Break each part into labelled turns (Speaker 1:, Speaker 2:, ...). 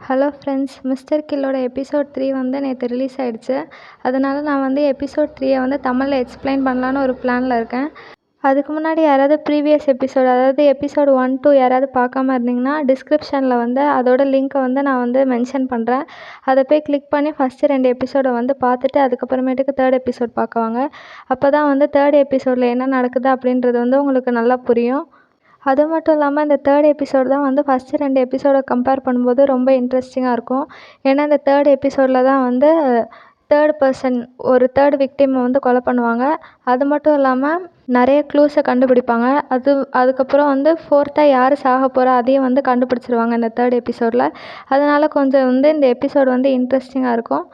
Speaker 1: Hello friends, mister கில்லோட episode 3 வந்து நேற்று release ஆகிடுச்சு. அதனால் நான் வந்து எபிசோட் 3 வந்து தமிழில் எக்ஸ்பிளைன் பண்ணலான்னு ஒரு பிளானில் இருக்கேன். அதுக்கு முன்னாடி யாராவது ப்ரீவியஸ் எபிசோட், அதாவது எபிசோட் 1, 2 யாராவது பார்க்காம இருந்தீங்கன்னா டிஸ்கிரிப்ஷனில் வந்து அதோட லிங்க்கை வந்து நான் வந்து மென்ஷன் பண்ணுறேன். அதை போய் கிளிக் பண்ணி ஃபஸ்ட்டு 2 எபிசோடை வந்து பார்த்துட்டு அதுக்கப்புறமேட்டுக்கு 3rd எபிசோட் பார்க்குவாங்க. அப்போ தான் வந்து 3rd எபிசோடில் என்ன நடக்குது அப்படின்றது வந்து உங்களுக்கு நல்லா புரியும். அது மட்டும் இல்லாமல் இந்த 3rd எபிசோட் தான் வந்து ஃபஸ்ட்டு 2 எபிசோடை கம்பேர் பண்ணும்போது ரொம்ப இன்ட்ரெஸ்டிங்காக இருக்கும். ஏன்னா இந்த 3rd எபிசோடில் தான் வந்து 3rd பர்சன், ஒரு 3rd விக்டிமை வந்து கொலை பண்ணுவாங்க. அது மட்டும் இல்லாமல் நிறைய க்ளூஸை கண்டுபிடிப்பாங்க. அதுக்கப்புறம் வந்து 4th யார் சாக போகிறா அதையும் வந்து கண்டுபிடிச்சிருவாங்க இந்த 3rd எபிசோடில். அதனால் கொஞ்சம் வந்து இந்த எபிசோடு வந்து இன்ட்ரெஸ்டிங்காக இருக்கும்.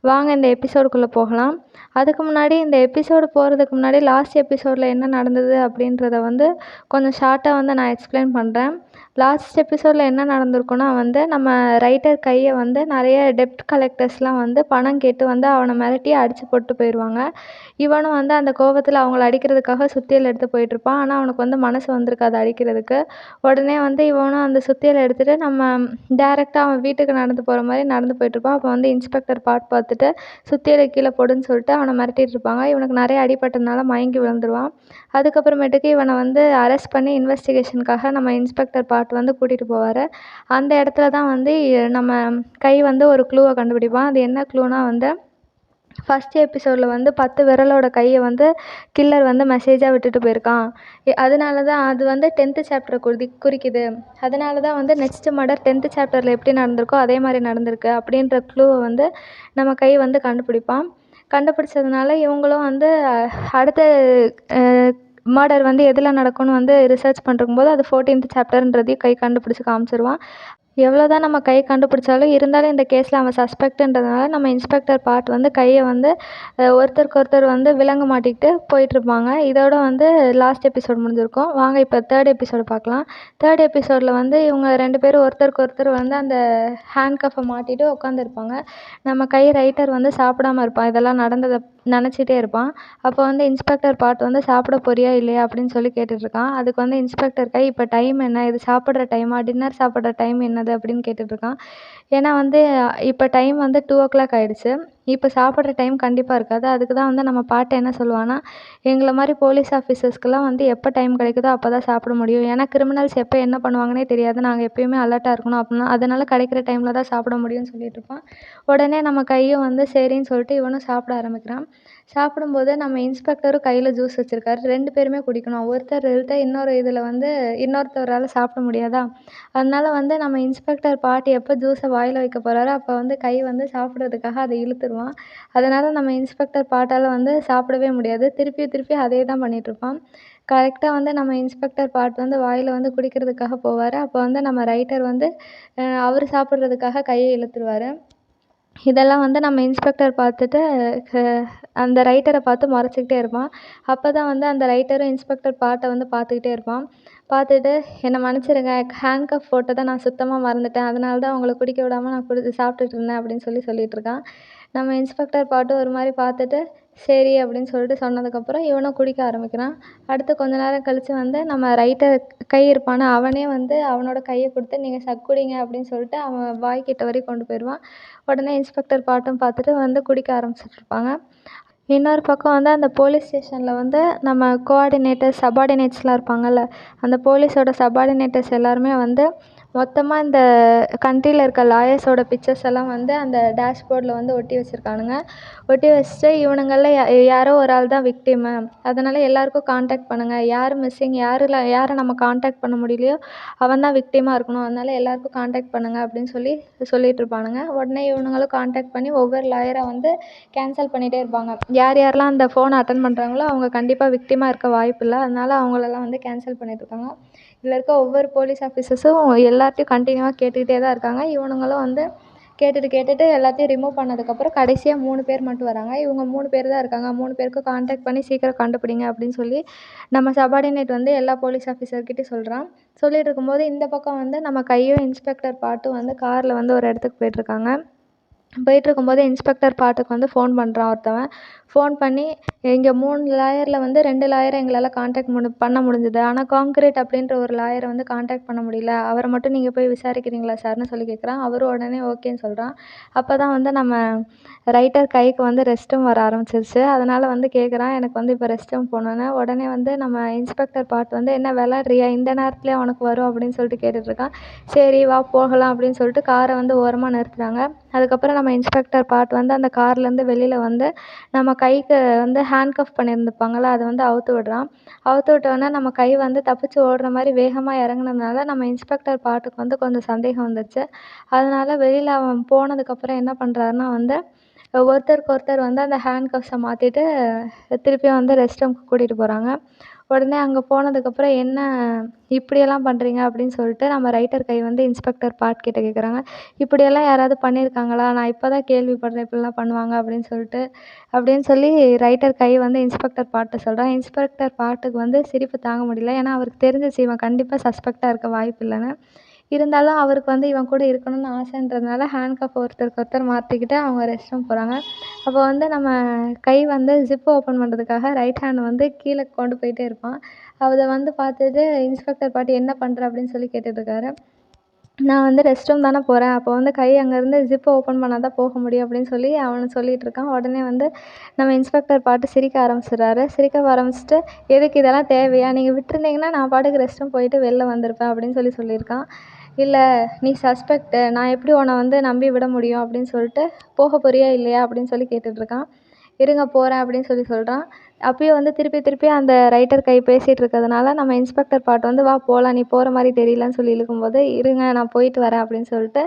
Speaker 1: வாங்க இந்த எபிசோடுக்குள்ளே போகலாம். அதுக்கு முன்னாடி இந்த எபிசோடு போகிறதுக்கு முன்னாடி லாஸ்ட் எபிசோடில் என்ன நடந்தது அப்படின்றத வந்து கொஞ்சம் ஷார்ட்டாக வந்து நான் எக்ஸ்பிளைன் பண்ணுறேன். லாஸ்ட் எபிசோடில் என்ன நடந்திருக்குன்னா வந்து நம்ம ரைட்டர் கையை வந்து நிறைய டெப்ட் கலெக்டர்ஸ்லாம் வந்து பணம் கேட்டு வந்து அவனை மிரட்டி அடித்து போட்டு போயிடுவாங்க. இவனும் வந்து அந்த கோபத்தில் அவங்கள அடிக்கிறதுக்காக சுத்தியல் எடுத்து போயிட்டுருப்பான். ஆனால் அவனுக்கு வந்து மனசு வந்திருக்காது அடிக்கிறதுக்கு. உடனே வந்து இவனும் அந்த சுத்தியலை எடுத்துகிட்டு நம்ம டேரெக்டாக அவன் வீட்டுக்கு நடந்து போகிற மாதிரி நடந்து போயிட்டுருப்பான். அப்போ வந்து இன்ஸ்பெக்டர் பார்த்துட்டு சுத்தியலை கீழே போடுன்னு சொல்லிட்டு அவனை மிரட்டிட்டு இருப்பாங்க. இவனுக்கு நிறைய அடிபட்டதுனால மயங்கி விழுந்துருவான். அதுக்கப்புறமேட்டுக்கு இவனை வந்து அரெஸ்ட் பண்ணி இன்வெஸ்டிகேஷனுக்காக நம்ம இன்ஸ்பெக்டர் வந்து கூட்டிகிட்டு போவார். அந்த இடத்துல தான் வந்து நம்ம கை வந்து ஒரு க்ளூவை கண்டுபிடிப்பான். அது என்ன க்ளூனா வந்து ஃபஸ்ட் எபிசோடில் வந்து 10 விரலோட கையை வந்து கில்லர் வந்து மெசேஜாக விட்டுட்டு போயிருக்கான். அதனால தான் அது வந்து 10th சாப்டரை குறிக்குது. அதனால தான் வந்து நெக்ஸ்ட் மர்டர் 10th சாப்டரில் எப்படி நடந்திருக்கோ அதே மாதிரி நடந்திருக்கு அப்படின்ற க்ளூவை வந்து நம்ம கை வந்து கண்டுபிடிப்பான். கண்டுபிடிச்சதுனால இவங்களும் வந்து அடுத்த மர்டர் வந்து எதில் நடக்கும்னு வந்து ரிசர்ச் பண்ணுறக்கும்போது அது 14th சாப்டர்ன்றதையும் கை கண்டுபிடிச்சி காமிச்சிருவான். எவ்வளோ தான் நம்ம கை கண்டுபிடிச்சாலும் இருந்தாலும் இந்த கேஸில் அவன் சஸ்பெக்ட்டுன்றதுனால நம்ம இன்ஸ்பெக்டர் வந்து கையை வந்து ஒருத்தருக்கு ஒருத்தர் வந்து விலங்கு மாட்டிக்கிட்டு போயிட்டுருப்பாங்க. இதோட வந்து லாஸ்ட் எபிசோட் முடிஞ்சிருக்கும். வாங்க இப்போ 3rd எபிசோடு பார்க்கலாம். 3rd எபிசோடில் வந்து இவங்க 2 பேரும் ஒருத்தருக்கு ஒருத்தர் வந்து அந்த ஹேண்ட் கஃபை மாட்டிட்டு உட்காந்துருப்பாங்க. நம்ம கை ரைட்டர் வந்து சாப்பிடாம இருப்பான். இதெல்லாம் நடந்ததை நினச்சிட்டே இருப்பான். அப்போ வந்து இன்ஸ்பெக்டர் வந்து சாப்பிட போறியா இல்லையா அப்படின்னு சொல்லி கேட்டுட்ருக்கான். அதுக்கு வந்து இன்ஸ்பெக்டர் கை இப்போ டைம் என்ன, இது சாப்பிட்ற டைமா, டின்னர் சாப்பிட்ற டைம் என்னது அப்படின்னு கேட்டுட்ருக்கான். ஏன்னா வந்து இப்போ டைம் வந்து 2 o'clock ஆகிடுச்சு. இப்போ சாப்பிட்ற டைம் கண்டிப்பாக இருக்காது. அதுக்கு தான் வந்து நம்ம பாட்டு என்ன சொல்லுவான்னா, எங்களை மாதிரி போலீஸ் ஆஃபீஸர்ஸ்க்கெலாம் வந்து எப்போ டைம் கிடைக்குதோ அப்போ தான் சாப்பிட முடியும். ஏன்னா கிரிமினல்ஸ் எப்போ என்ன பண்ணுவாங்கன்னே தெரியாது. நாங்கள் எப்போயுமே அலர்ட்டாக இருக்கணும் அப்படின்னா அதனால் கிடைக்கிற டைமில் தான் சாப்பிட முடியும்னு சொல்லிகிட்ருப்பான். உடனே நம்ம கையும் வந்து சரின்னு சொல்லிட்டு இவனும் சாப்பிட ஆரம்பிக்கிறான். சாப்பிடும்போது நம்ம இன்ஸ்பெக்டரும் கையில் ஜூஸ் வச்சுருக்காரு. 2 பேருமே குடிக்கணும். ஒருத்தர் இன்னொரு இதில் வந்து இன்னொருத்தரால் சாப்பிட முடியாதா? அதனால வந்து நம்ம இன்ஸ்பெக்டர் எப்போ ஜூஸை வாயில் வைக்க போகிறாரோ அப்போ வந்து கை வந்து சாப்பிட்றதுக்காக அதை இழுத்துருவான். அதனால் நம்ம இன்ஸ்பெக்டர் பாட்டால் வந்து சாப்பிடவே முடியாது. திருப்பி அதே தான் பண்ணிகிட்ருப்பான். கரெக்டாக வந்து நம்ம இன்ஸ்பெக்டர் வந்து வாயில் வந்து குடிக்கிறதுக்காக போவார். அப்போ வந்து நம்ம ரைட்டர் வந்து அவர் சாப்பிட்றதுக்காக கையை இழுத்துருவார். இதெல்லாம் வந்து நம்ம இன்ஸ்பெக்டர் பார்த்துட்டு அந்த ரைட்டரை பார்த்து முறைச்சிக்கிட்டே இருப்பான். அப்போ தான் வந்து அந்த ரைட்டரும் இன்ஸ்பெக்டர் வந்து பார்த்துக்கிட்டே இருப்பான். பார்த்துட்டு என்னை மன்னிச்சிடுங்க, ஹேண்ட் கஃப் போட்டதை நான் சுத்தமாக மறந்துட்டேன். அதனால தான் உங்களை குடிக்க விடாமல் நான் சாப்பிட்டுட்டு இருந்தேன் அப்படின்னு சொல்லிகிட்ருக்கான். நம்ம இன்ஸ்பெக்டர் ஒரு மாதிரி பார்த்துட்டு சரி அப்படின்னு சொல்லிட்டு சொன்னதுக்கப்புறம் இவனும் குடிக்க ஆரம்பிக்கிறான். அடுத்து கொஞ்ச நேரம் கழித்து வந்து நம்ம ரைட்டர் கை இருப்பானே அவனே வந்து அவனோட கையை கொடுத்து நீங்கள் குடிங்க அப்படின்னு சொல்லிட்டு அவன் வாய்க்கிட்ட வரைக்கும் கொண்டு போயிடுவான். உடனே இன்ஸ்பெக்டர் பார்த்துட்டு வந்து குடிக்க ஆரம்பிச்சிட்ருப்பாங்க. இன்னொரு பக்கம் வந்து அந்த போலீஸ் ஸ்டேஷனில் வந்து நம்ம கோஆர்டினேட்டர், சபார்டினேட்ஸ்லாம் இருப்பாங்கள்ல, அந்த போலீஸோட சபார்டினேட்டர்ஸ் எல்லாருமே வந்து மொத்தமாக இந்த கண்ட்ரியில் இருக்க லாயர்ஸோட பிக்சர்ஸ் எல்லாம் வந்து அந்த டேஷ்போர்டில் வந்து ஒட்டி வச்சுருக்கானுங்க. ஒட்டி வச்சுட்டு இவனுங்களில் யாரோ ஒரு ஆள் தான் விக்டிமு, அதனால் எல்லாேருக்கும் கான்டாக்ட் பண்ணுங்கள், யார் மிஸ்ஸிங், யாரை நம்ம கான்டாக்ட் பண்ண முடியலையோ அவன் தான் விக்டிமாக இருக்கணும், அதனால் எல்லாேருக்கும் கான்டாக்ட் பண்ணுங்கள் அப்படின்னு சொல்லிகிட்ருப்பானுங்க. உடனே இவனுங்களும் கான்டாக்ட் பண்ணி ஒவ்வொரு லாயரை வந்து கேன்சல் பண்ணிகிட்டே இருப்பாங்க. யாரெல்லாம் அந்த ஃபோனை அட்டன் பண்ணுறாங்களோ அவங்க கண்டிப்பாக விக்டிமாக இருக்க வாய்ப்பில்லை. அதனால் அவங்களெல்லாம் வந்து கேன்சல் பண்ணிகிட்ருக்காங்க. இதில் இருக்க ஒவ்வொரு போலீஸ் ஆஃபீஸர்ஸும் எல்லார்ட்டையும் கண்டினியூவாக கேட்டுக்கிட்டே தான் இருக்காங்க. இவனுங்களும் வந்து கேட்டுட்டு எல்லாத்தையும் ரிமூவ் பண்ணதுக்கப்புறம் கடைசியாக 3 பேர் மட்டும் வராங்க. இவங்க 3 பேர் தான் இருக்காங்க. 3 பேருக்கும் கான்டாக்ட் பண்ணி சீக்கிரம் கண்டுபிடிங்க அப்படின்னு சொல்லி நம்ம சபார்டினேட் வந்து எல்லா போலீஸ் ஆஃபீஸர்கிட்டையும் சொல்கிறான். சொல்லிகிட்டு இருக்கும்போது இந்த பக்கம் வந்து நம்ம கையும் இன்ஸ்பெக்டர் வந்து காரில் வந்து ஒரு இடத்துக்கு போயிட்டுருக்காங்க. போயிட்டுருக்கும்போது இன்ஸ்பெக்டர் பாட்டுக்கு வந்து ஃபோன் பண்ணுறான் ஒருத்தவன். ஃபோன் பண்ணி இங்கே 3 லாயரில் வந்து 2 லாயரை எங்களால் கான்டாக்ட் பண்ண முடிஞ்சுது. ஆனால் காங்க்ரீட் அப்படின்ற ஒரு லாயரை வந்து கான்டாக்ட் பண்ண முடியல. அவரை மட்டும் நீங்கள் போய் விசாரிக்கிறீங்களா சார்னு சொல்லி கேட்குறான். அவரும் உடனே ஓகேன்னு சொல்கிறான். அப்போ தான் வந்து நம்ம ரைட்டர் கைக்கு வந்து ரெஸ்ட் ரூம் வர ஆரம்பிச்சிருச்சு. அதனால் வந்து கேட்குறான், எனக்கு வந்து இப்போ ரெஸ்ட் ரூம் போகணுன்னு. உடனே வந்து நம்ம இன்ஸ்பெக்டர் பாட் வந்து என்ன விளாட்றியா, இந்த நேரத்துலேயே உனக்கு வரும் அப்படின்னு சொல்லிட்டு கேட்டுட்ருக்கான். சரி வா போகலாம் அப்படின்னு சொல்லிட்டு காரை வந்து ஓரமாக நிறுத்துறாங்க. அதுக்கப்புறம் நம்ம இன்ஸ்பெக்டர் பாட் வந்து அந்த கார்லேருந்து வெளியில் வந்து நம்ம கைக்கு வந்து ஹேண்ட்கஃப் பண்ணியிருந்துப்பாங்கள்ல, அதை வந்து அவுத்து விடுறான். அவுத்து விட்டோன்னே நம்ம கை வந்து தப்பிச்சு ஓடுற மாதிரி வேகமாக இறங்குனதுனால நம்ம இன்ஸ்பெக்டர் பாட்டுக்கு வந்து கொஞ்சம் சந்தேகம் வந்துருச்சு. அதனால் வெளியில் அவன் போனதுக்கப்புறம் என்ன பண்ணுறாருன்னா வந்து ஒருத்தருக்கு ஒருத்தர் வந்து அந்த ஹேண்ட்கஃப்ஸை மாற்றிட்டு திருப்பியும் வந்து ரெஸ்ட் ரூமுக்கு கூட்டிகிட்டு போகிறாங்க. உடனே அங்கே போனதுக்கப்புறம் என்ன இப்படியெல்லாம் பண்ணுறீங்க அப்படின்னு சொல்லிட்டு நம்ம ரைட்டர் கை வந்து இன்ஸ்பெக்டர் பாட் கிட்ட கேட்குறாங்க. இப்படியெல்லாம் யாராவது பண்ணியிருக்காங்களா, நான் இப்போ தான் கேள்விப்படுறேன் இப்படிலாம் பண்ணுவாங்க அப்படின்னு சொல்லி ரைட்டர் கை வந்து இன்ஸ்பெக்டர் பாட்ட சொல்கிறான். இன்ஸ்பெக்டர் பாட்டுக்கு வந்து சிரிப்பு தாங்க முடியல. ஏன்னா அவருக்கு தெரிஞ்சிச்சு இவன் கண்டிப்பாக சஸ்பெக்டாக இருக்க வாய்ப்பு இல்லைன்னு. இருந்தாலும் அவருக்கு வந்து இவன் கூட இருக்கணும்னு ஆசைன்றதுனால ஹேண்ட்கஃப் ஒருத்தருக்கு ஒருத்தர் மாற்றிக்கிட்டு அவங்க ரெஸ்ட் ரூம் போகிறாங்க. அப்போ வந்து நம்ம கை வந்து ஜிப் ஓப்பன் பண்ணுறதுக்காக ரைட் ஹேண்ட் வந்து கீழே கொண்டு போயிட்டே இருப்பான். அதை வந்து பார்த்துட்டு இன்ஸ்பெக்டர் பாட்டு என்ன பண்ணுற அப்படின்னு சொல்லி கேட்டுட்ருக்காரு. நான் வந்து ரெஸ்ட் ரூம் தானே போகிறேன், அப்போ வந்து கை அங்கேருந்து ஜிப் ஓப்பன் பண்ணால் தான் போக முடியும் அப்படின்னு சொல்லி அவன் சொல்லிகிட்ருக்கான். உடனே வந்து நம்ம இன்ஸ்பெக்டர் பாட்டு சிரிக்க ஆரம்பிச்சிடுறாரு. சிரிக்க ஆரம்பிச்சுட்டு எதுக்கு இதெல்லாம் தேவையா, நீங்கள் விட்டுருந்தீங்கன்னா நான் பாட்டுக்கு ரெஸ்ட் ரூம் போயிட்டு வெளில வந்திருப்பேன் அப்படின்னு சொல்லியிருக்கான். இல்லை நீ சஸ்பெக்ட்டு, நான் எப்படி உன்னை வந்து நம்பி விட முடியும் அப்படின்னு சொல்லிட்டு போக போறியா இல்லையா அப்படின்னு சொல்லி கேட்டுட்ருக்கான். இருங்க போகிறேன் அப்படின்னு சொல்கிறான். அப்பயும் வந்து திருப்பி அந்த ரைட்டர் கை பேசிகிட்டு இருக்கிறதுனால நம்ம இன்ஸ்பெக்டர் பாட்டு வந்து வா போகலாம், நீ போகிற மாதிரி தெரியலன்னு சொல்லி இழுக்கும்போது இருங்க நான் போயிட்டு வரேன் அப்படின்னு சொல்லிட்டு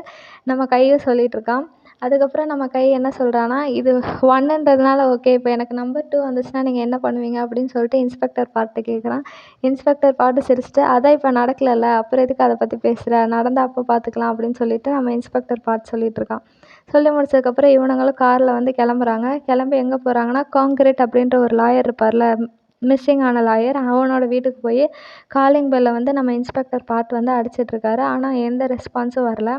Speaker 1: நம்ம கையும் சொல்லிகிட்ருக்கான். அதுக்கப்புறம் நம்ம கை என்ன சொல்கிறான்னா, இது 1ன்றதுனால ஓகே, இப்போ எனக்கு நம்பர் 2 வந்துச்சுன்னா நீங்கள் என்ன பண்ணுவீங்க அப்படின்னு சொல்லிட்டு இன்ஸ்பெக்டர் பாட்டு கேட்குறான். இன்ஸ்பெக்டர் பாட்டு சிரிச்சுட்டு அதான் இப்போ நடக்கலைல்ல, அப்புறம் எதுக்கு அதை பற்றி பேசுகிற, நடந்தால் அப்போ பார்த்துக்கலாம் அப்படின்னு சொல்லிட்டு நம்ம இன்ஸ்பெக்டர் பாட்டு சொல்லிகிட்ருக்கான். சொல்லி முடிச்சதுக்கப்புறம் இவனுங்களும் காரில் வந்து கிளம்புறாங்க. கிளம்பி எங்கே போகிறாங்கன்னா, காங்க்ரீட் அப்படின்ற ஒரு லாயர் இருப்பார்ல, மிஸ்ஸிங் ஆன லாயர், அவனோட வீட்டுக்கு போய் காலிங் பெல்லை வந்து நம்ம இன்ஸ்பெக்டர் பாட் வந்து அடிச்சிட்ருக்காரு. ஆனால் எந்த ரெஸ்பான்ஸும் வரல.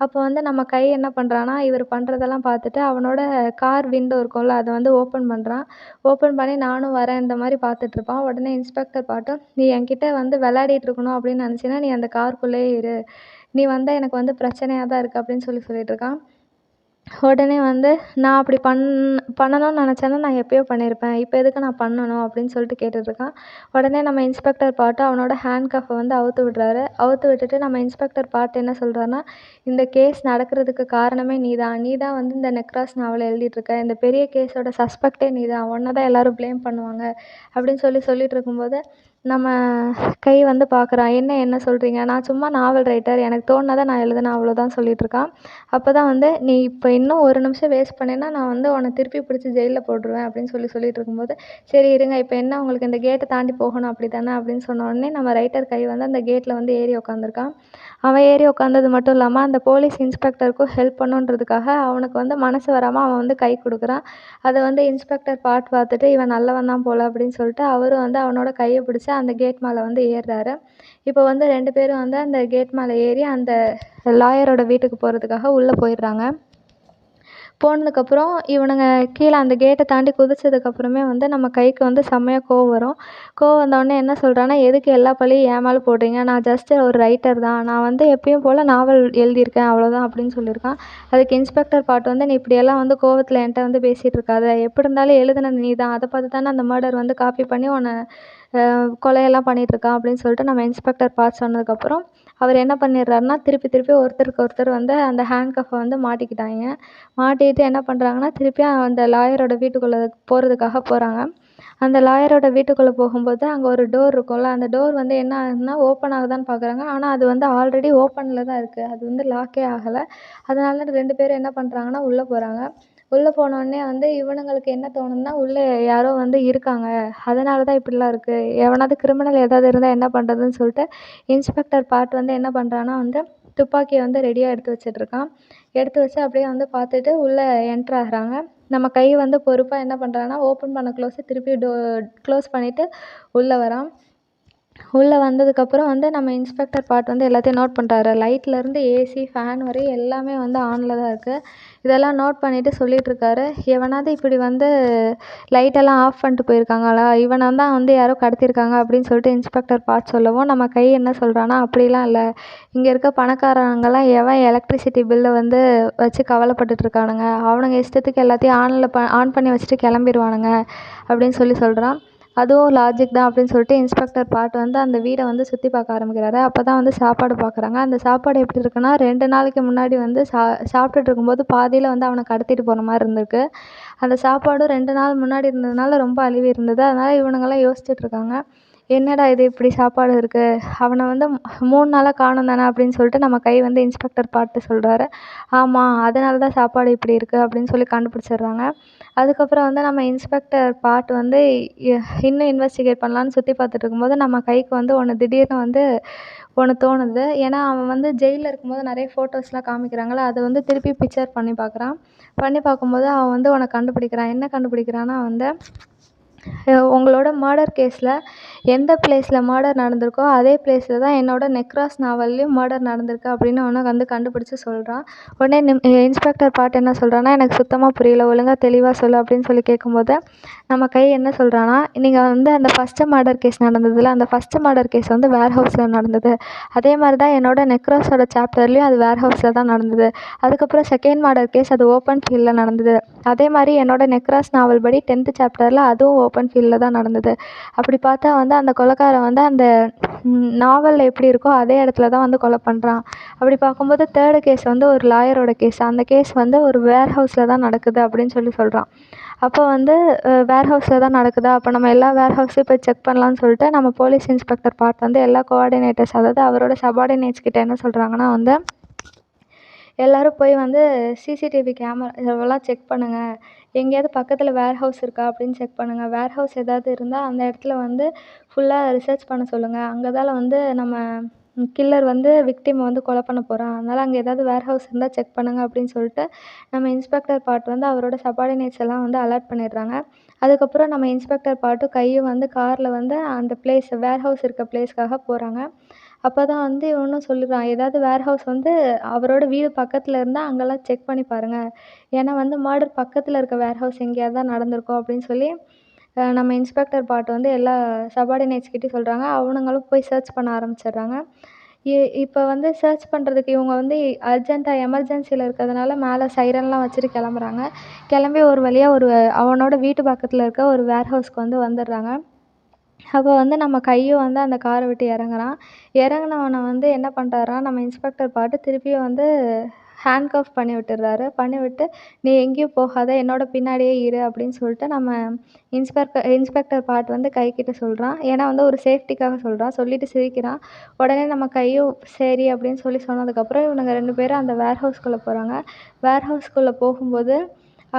Speaker 1: அப்போ வந்து நம்ம கை என்ன பண்ணுறான்னா, இவர் பண்ணுறதெல்லாம் பார்த்துட்டு அவனோட கார் விண்டோ இருக்கும்ல, அதை வந்து ஓப்பன் பண்ணுறான். ஓப்பன் பண்ணி நானும் வரேன் இந்த மாதிரி பார்த்துட்ருப்பான். உடனே இன்ஸ்பெக்டர் பாட்டும் நீ என்கிட்ட வந்து விளையாடிட்டு இருக்கணும் அப்படின்னு நினச்சின்னா நீ அந்த காருக்குள்ளேயே இரு, நீ வந்தால் எனக்கு வந்து பிரச்சனையாக தான் இருக்குது அப்படின்னு சொல்லிகிட்ருக்கான். உடனே வந்து நான் அப்படி பண்ணணும்னு நினச்சேன்னா நான் எப்போயோ பண்ணியிருப்பேன், இப்போ எதுக்கு நான் பண்ணணும் அப்படின்னு சொல்லிட்டு கேட்டுட்ருக்கான். உடனே நம்ம இன்ஸ்பெக்டர் பாட்டு அவனோட ஹேண்ட்கஃப்பை வந்து அவுத்து விடுறாரு. அவுத்து விட்டுட்டு நம்ம இன்ஸ்பெக்டர் பாட்டு என்ன சொல்கிறாருன்னா, இந்த கேஸ் நடக்கிறதுக்கு காரணமே நீ தான் வந்து இந்த நெக்ராஸ் நாவலை எழுதிட்டுருக்க, இந்த பெரிய கேஸோட சஸ்பெக்டே நீ தான், உன்னை தான் எல்லோரும் ப்ளேம் பண்ணுவாங்க அப்படின்னு சொல்லிட்டு இருக்கும்போது நம்ம கை வந்து பார்க்குறான். என்ன சொல்கிறீங்க, நான் சும்மா நாவல் ரைட்டர், எனக்கு தோணுனதை நான் எழுதினேன் அவ்வளோதான் சொல்லிகிட்ருக்கான். அப்போ தான் வந்து நீ இப்போ இன்னும் ஒரு நிமிஷம் வேஸ்ட் பண்ணேன்னா நான் வந்து உன்னை திருப்பி பிடிச்சி ஜெயிலில் போட்டுருவேன் அப்படின்னு சொல்லிட்டு இருக்கும்போது, சரி இருங்க இப்போ என்ன உங்களுக்கு இந்த கேட்டை தாண்டி போகணும் அப்படி தானே அப்படின்னு சொன்ன உடனே நம்ம ரைட்டர் கை வந்து அந்த கேட்டில் வந்து ஏறி உட்காந்துருக்கான். அவன் ஏறி உட்காந்தது மட்டும் இல்லாமல் அந்த போலீஸ் இன்ஸ்பெக்டருக்கும் ஹெல்ப் பண்ணுன்றதுக்காக அவனுக்கு வந்து மனசு வராமல் அவன் வந்து கை கொடுக்குறான். அதை வந்து இன்ஸ்பெக்டர் பார்த்துட்டு இவன் நல்லவன் தான் போல் அப்படின்னு சொல்லிட்டு அவரும் வந்து அவனோட கையை பிடிச்சி அந்த கேட் மேலே வந்து ஏறுறாரு. இப்போ வந்து 2 பேரும் வந்து அந்த கேட் மேலே ஏறி அந்த லாயரோட வீட்டுக்கு போகிறதுக்காக உள்ளே போயிடுறாங்க. போனதுக்கப்புறம் இவனுங்க கீழே அந்த கேட்டை தாண்டி குதிச்சதுக்கப்புறமே வந்து நம்ம கைக்கு வந்து செம்மையாக கோவம் வரும். கோவம் வந்தோடனே என்ன சொல்கிறான்னா, எதுக்கு எல்லா பழியும் என் மேலே போடுறீங்க, நான் ஜஸ்ட் ஒரு ரைட்டர் தான், நான் வந்து எப்பயும் போல் நாவல் எழுதியிருக்கேன் அவ்வளோதான் அப்படின்னு சொல்லியிருக்கான். அதுக்கு இன்ஸ்பெக்டர் பாட்டு வந்து நீ இப்படியெல்லாம் வந்து கோவத்தில் என்கிட்ட வந்து பேசிகிட்டு இருக்காத, எப்படி இருந்தாலும் எழுதுனது நீ தான், அதை பார்த்து தானே அந்த மர்டர் வந்து காப்பி பண்ணி உன்னை கொலையெல்லாம் பண்ணிகிட்ருக்கான் அப்படின்னு சொல்லிட்டு நம்ம இன்ஸ்பெக்டர் பார்த்து சொன்னதுக்கப்புறம் அவர் என்ன பண்ணிடுறாருன்னா, திருப்பி ஒருத்தருக்கு ஒருத்தர் வந்து அந்த ஹேண்ட்கஃப்பை வந்து மாட்டிக்கிட்டாங்க. மாட்டிக்கிட்டு என்ன பண்ணுறாங்கன்னா, திருப்பியும் அந்த லாயரோட வீட்டுக்குள்ளே போகிறதுக்காக போகிறாங்க. அந்த லாயரோட வீட்டுக்குள்ளே போகும்போது அங்கே ஒரு டோர் இருக்கும்ல, அந்த டோர் வந்து என்ன ஆகுதுன்னா ஓப்பன் ஆகுதான்னு பார்க்குறாங்க. ஆனால் அது வந்து ஆல்ரெடி ஓப்பனில் தான் இருக்குது, அது வந்து லாக்கே ஆகலை. அதனால 2 பேரும் என்ன பண்ணுறாங்கன்னா உள்ளே போகிறாங்க. உள்ளே போனோடனே வந்து இவனுங்களுக்கு என்ன தோணுதுன்னா, உள்ளே யாரோ வந்து இருக்காங்க, அதனால தான் இப்படிலாம் இருக்குது, எவனாவது கிரிமினல் ஏதாவது இருந்தால் என்ன பண்ணுறதுன்னு சொல்லிட்டு இன்ஸ்பெக்டர் பாட் வந்து என்ன பண்ணுறான்னா வந்து துப்பாக்கியை வந்து ரெடியாக எடுத்து வச்சிட்ருக்கான். எடுத்து வச்சு அப்படியே வந்து பார்த்துட்டு உள்ளே என்ட்ரு ஆகுறாங்க. நம்ம கை வந்து பொறுப்பாக என்ன பண்ணுறான்னா ஓப்பன் பண்ண திருப்பி க்ளோஸ் பண்ணிவிட்டு உள்ளே வரான். உள்ளே வந்ததுக்கப்புறம் வந்து நம்ம இன்ஸ்பெக்டர் பார்ட் வந்து எல்லாத்தையும் நோட் பண்ணுறாரு. லைட்லேருந்து ஏசி, ஃபேன் வரையும் எல்லாமே வந்து ஆனில் தான் இருக்குது. இதெல்லாம் நோட் பண்ணிவிட்டு சொல்லிகிட்ருக்காரு. எவனாவது இப்படி வந்து லைட்டெல்லாம் ஆஃப் பண்ணிட்டு போயிருக்காங்களா, இவனை தான் வந்து யாரோ கடத்தியிருக்காங்க அப்படின்னு சொல்லிட்டு இன்ஸ்பெக்டர் பார்ட் சொல்லவும், நம்ம கை என்ன சொல்கிறான்னா, அப்படிலாம் இல்லை, இங்கே இருக்க பணக்காரங்கெல்லாம் எவன் எலக்ட்ரிசிட்டி பில்லை வந்து வச்சு கவலைப்பட்டுட்ருக்கானுங்க, அவனுங்க இஷ்டத்துக்கு எல்லாத்தையும் ஆன் பண்ணி வச்சுட்டு கிளம்பிடுவானுங்க அப்படின்னு சொல்கிறான். அதுவும் லாஜிக் தான் அப்படின்னு சொல்லிட்டு இன்ஸ்பெக்டர் பார்ட் வந்து அந்த வீடை வந்து சுற்றி பார்க்க ஆரம்பிக்கிறாரு. அப்போ தான் வந்து சாப்பாடு பார்க்குறாங்க. அந்த சாப்பாடு எப்படி இருக்குன்னா, 2 நாளைக்கு முன்னாடி வந்து சாப்பிட்டுட்டு இருக்கும்போது பாதியில் வந்து அவனை கடத்திட்டு போன மாதிரி இருந்திருக்கு. அந்த சாப்பாடும் 2 நாள் முன்னாடி இருந்ததுனால ரொம்ப அழுவி இருந்தது. அதனால் இவனுங்கெல்லாம் யோசிச்சுட்ருக்காங்க, என்னடா இது இப்படி சாப்பாடு இருக்குது, அவனை வந்து 3 நாளாக காணோம் தானே அப்படின்னு சொல்லிட்டு நம்ம கை வந்து இன்ஸ்பெக்டர் பார்த்து சொல்கிறாரு. ஆமாம், அதனால தான் சாப்பாடு இப்படி இருக்குது அப்படின்னு சொல்லி கண்டுபிடிச்சிடுறாங்க. அதுக்கப்புறம் வந்து நம்ம இன்ஸ்பெக்டர் பார்ட் வந்து இன்னும் இன்வெஸ்டிகேட் பண்ணலான்னு சுற்றி பார்த்துட்டு இருக்கும்போது நம்ம கைக்கு வந்து திடீர்னு வந்து ஒன்று தோணுது. ஏன்னா அவன் வந்து ஜெயிலில் இருக்கும்போது நிறைய ஃபோட்டோஸ்லாம் காமிக்கிறாங்களா, அதை வந்து திருப்பி பிக்சர் பண்ணி பார்க்குறான். பண்ணி பார்க்கும்போது அவன் வந்து கண்டுபிடிக்கிறான். என்ன கண்டுபிடிக்கிறான்னா வந்து, உங்களோட மர்டர் கேஸில் எந்த பிளேஸில் மர்டர் நடந்திருக்கோ அதே பிளேஸில் தான் என்னோடய நெக்ராஸ் நாவல்லையும் மர்டர் நடந்திருக்கு அப்படின்னு வந்து கண்டுபிடிச்சி சொல்கிறான். உடனே இன்ஸ்பெக்டர் பார்ட் என்ன சொல்கிறான்னா, எனக்கு சுத்தமாக புரியல, ஒழுங்காக தெளிவாக சொல்லு அப்படின்னு சொல்லி கேட்கும்போது, நம்ம கை என்ன சொல்கிறான்னா, நீங்கள் வந்து அந்த ஃபஸ்ட்டு மர்டர் கேஸ் நடந்ததில்ல, அந்த ஃபஸ்ட்டு மர்டர் கேஸ் வந்து வேர் ஹவுஸில் நடந்தது. அதே மாதிரி தான் என்னோட நெக்ராஸோட சாப்டர்லேயும் அது வேர் ஹவுஸில் தான் நடந்தது. அதுக்கப்புறம் செகண்ட் மர்டர் கேஸ் அது ஓப்பன் ஃபீல்டில் நடந்தது. அதே மாதிரி என்னோட நெக்ராஸ் நாவல் படி 10th சாப்டரில் அதுவும் ஓப்பன் ஃபீல்டில் தான் நடந்தது. அப்படி பார்த்தா வந்து அந்த கொலைக்காரன் வந்து அந்த நாவலில் எப்படி இருக்கோ அதே இடத்துல தான் வந்து கொலை பண்ணுறான். அப்படி பார்க்கும்போது 3rd கேஸ் வந்து ஒரு லாயரோட கேஸ். அந்த கேஸ் வந்து ஒரு வேர் ஹவுஸில் தான் நடக்குது அப்படின்னு சொல்கிறான். அப்போ வந்து வேர் ஹவுஸில் தான் நடக்குதா, அப்போ நம்ம எல்லா வேர் ஹவுஸையும் போய் செக் பண்ணலான்னு சொல்லிட்டு நம்ம போலீஸ் இன்ஸ்பெக்டர் பார்ட் வந்து எல்லா கோஆர்டினேட்டர்ஸ், அதாவது அவரோட சபார்டினேட்ஸ் கிட்ட என்ன சொல்கிறாங்கன்னா வந்து, எல்லோரும் போய் வந்து சிசிடிவி கேமராவெல்லாம் செக் பண்ணுங்கள், எங்கேயாவது பக்கத்தில் வேர் ஹவுஸ் இருக்கா அப்படின்னு செக் பண்ணுங்கள், வேர் ஹவுஸ் ஏதாவது இருந்தால் அந்த இடத்துல வந்து ஃபுல்லாக ரிசர்ச் பண்ண சொல்லுங்கள், அங்கே தான் வந்து நம்ம கில்லர் வந்து விக்டிமை வந்து கொலை பண்ண போகிறான், அதனால் அங்கே ஏதாவது வேர் ஹவுஸ் இருந்தால் செக் பண்ணுங்கள் அப்படின்னு சொல்லிட்டு நம்ம இன்ஸ்பெக்டர் பார்ட் வந்து அவரோட சபார்டினேட்ஸ் எல்லாம் வந்து அலர்ட் பண்ணிடுறாங்க. அதுக்கப்புறம் நம்ம இன்ஸ்பெக்டர் பார்ட்டும் கையும் வந்து காரில் வந்து அந்த பிளேஸ் வேர் ஹவுஸ் இருக்க பிளேஸ்க்காக போகிறாங்க. அப்போ தான் வந்து இவனும் சொல்லுறான், ஏதாவது வேர் ஹவுஸ் வந்து அவரோட வீடு பக்கத்தில் இருந்தால் அங்கெல்லாம் செக் பண்ணி பாருங்கள், ஏன்னா வந்து மர்டர் பக்கத்தில் இருக்க வேர் ஹவுஸ் எங்கேயாவது தான் நடந்திருக்கும் அப்படின்னு சொல்லி நம்ம இன்ஸ்பெக்டர் பார்ட் வந்து எல்லா சபார்டினேட்ஸ் கிட்டேயும் சொல்கிறாங்க. அவனுங்களும் போய் சர்ச் பண்ண ஆரம்பிச்சிடுறாங்க. இப்போ வந்து சர்ச் பண்ணுறதுக்கு இவங்க வந்து அர்ஜென்ட்டாக எமர்ஜென்சியில் இருக்கிறதுனால மேலே சைரன்லாம் வச்சுட்டு கிளம்புறாங்க. கிளம்பி ஒரு வழியாக அவனோட வீட்டு பக்கத்தில் இருக்க ஒரு வேர் ஹவுஸ்க்கு வந்து வந்துடுறாங்க. அப்போ வந்து நம்ம கையும் வந்து அந்த காரை விட்டு இறங்குறான். இறங்குனவனை வந்து என்ன பண்ணுறாருன்னா, நம்ம இன்ஸ்பெக்டர் பார்த்து திருப்பியும் வந்து ஹேண்ட்கஃப் பண்ணி விட்டுடுறாரு. பண்ணி விட்டு, நீ எங்கேயும் போகாத, என்னோட பின்னாடியே இரு அப்படின்னு சொல்லிட்டு நம்ம இன்ஸ்பெக்டர் பார்ட் வந்து கைக்கிட்ட சொல்கிறான். ஏன்னா வந்து ஒரு சேஃப்டிக்காக சொல்கிறான். சொல்லிட்டு சிரிக்கிறான். உடனே நம்ம கையும் சரி அப்படின்னு சொல்லி சொன்னதுக்கப்புறம் இவனுங்க 2 பேரும் அந்த வேர் ஹவுஸ்குள்ளே போகிறாங்க. வேர் ஹவுஸ்குள்ளே போகும்போது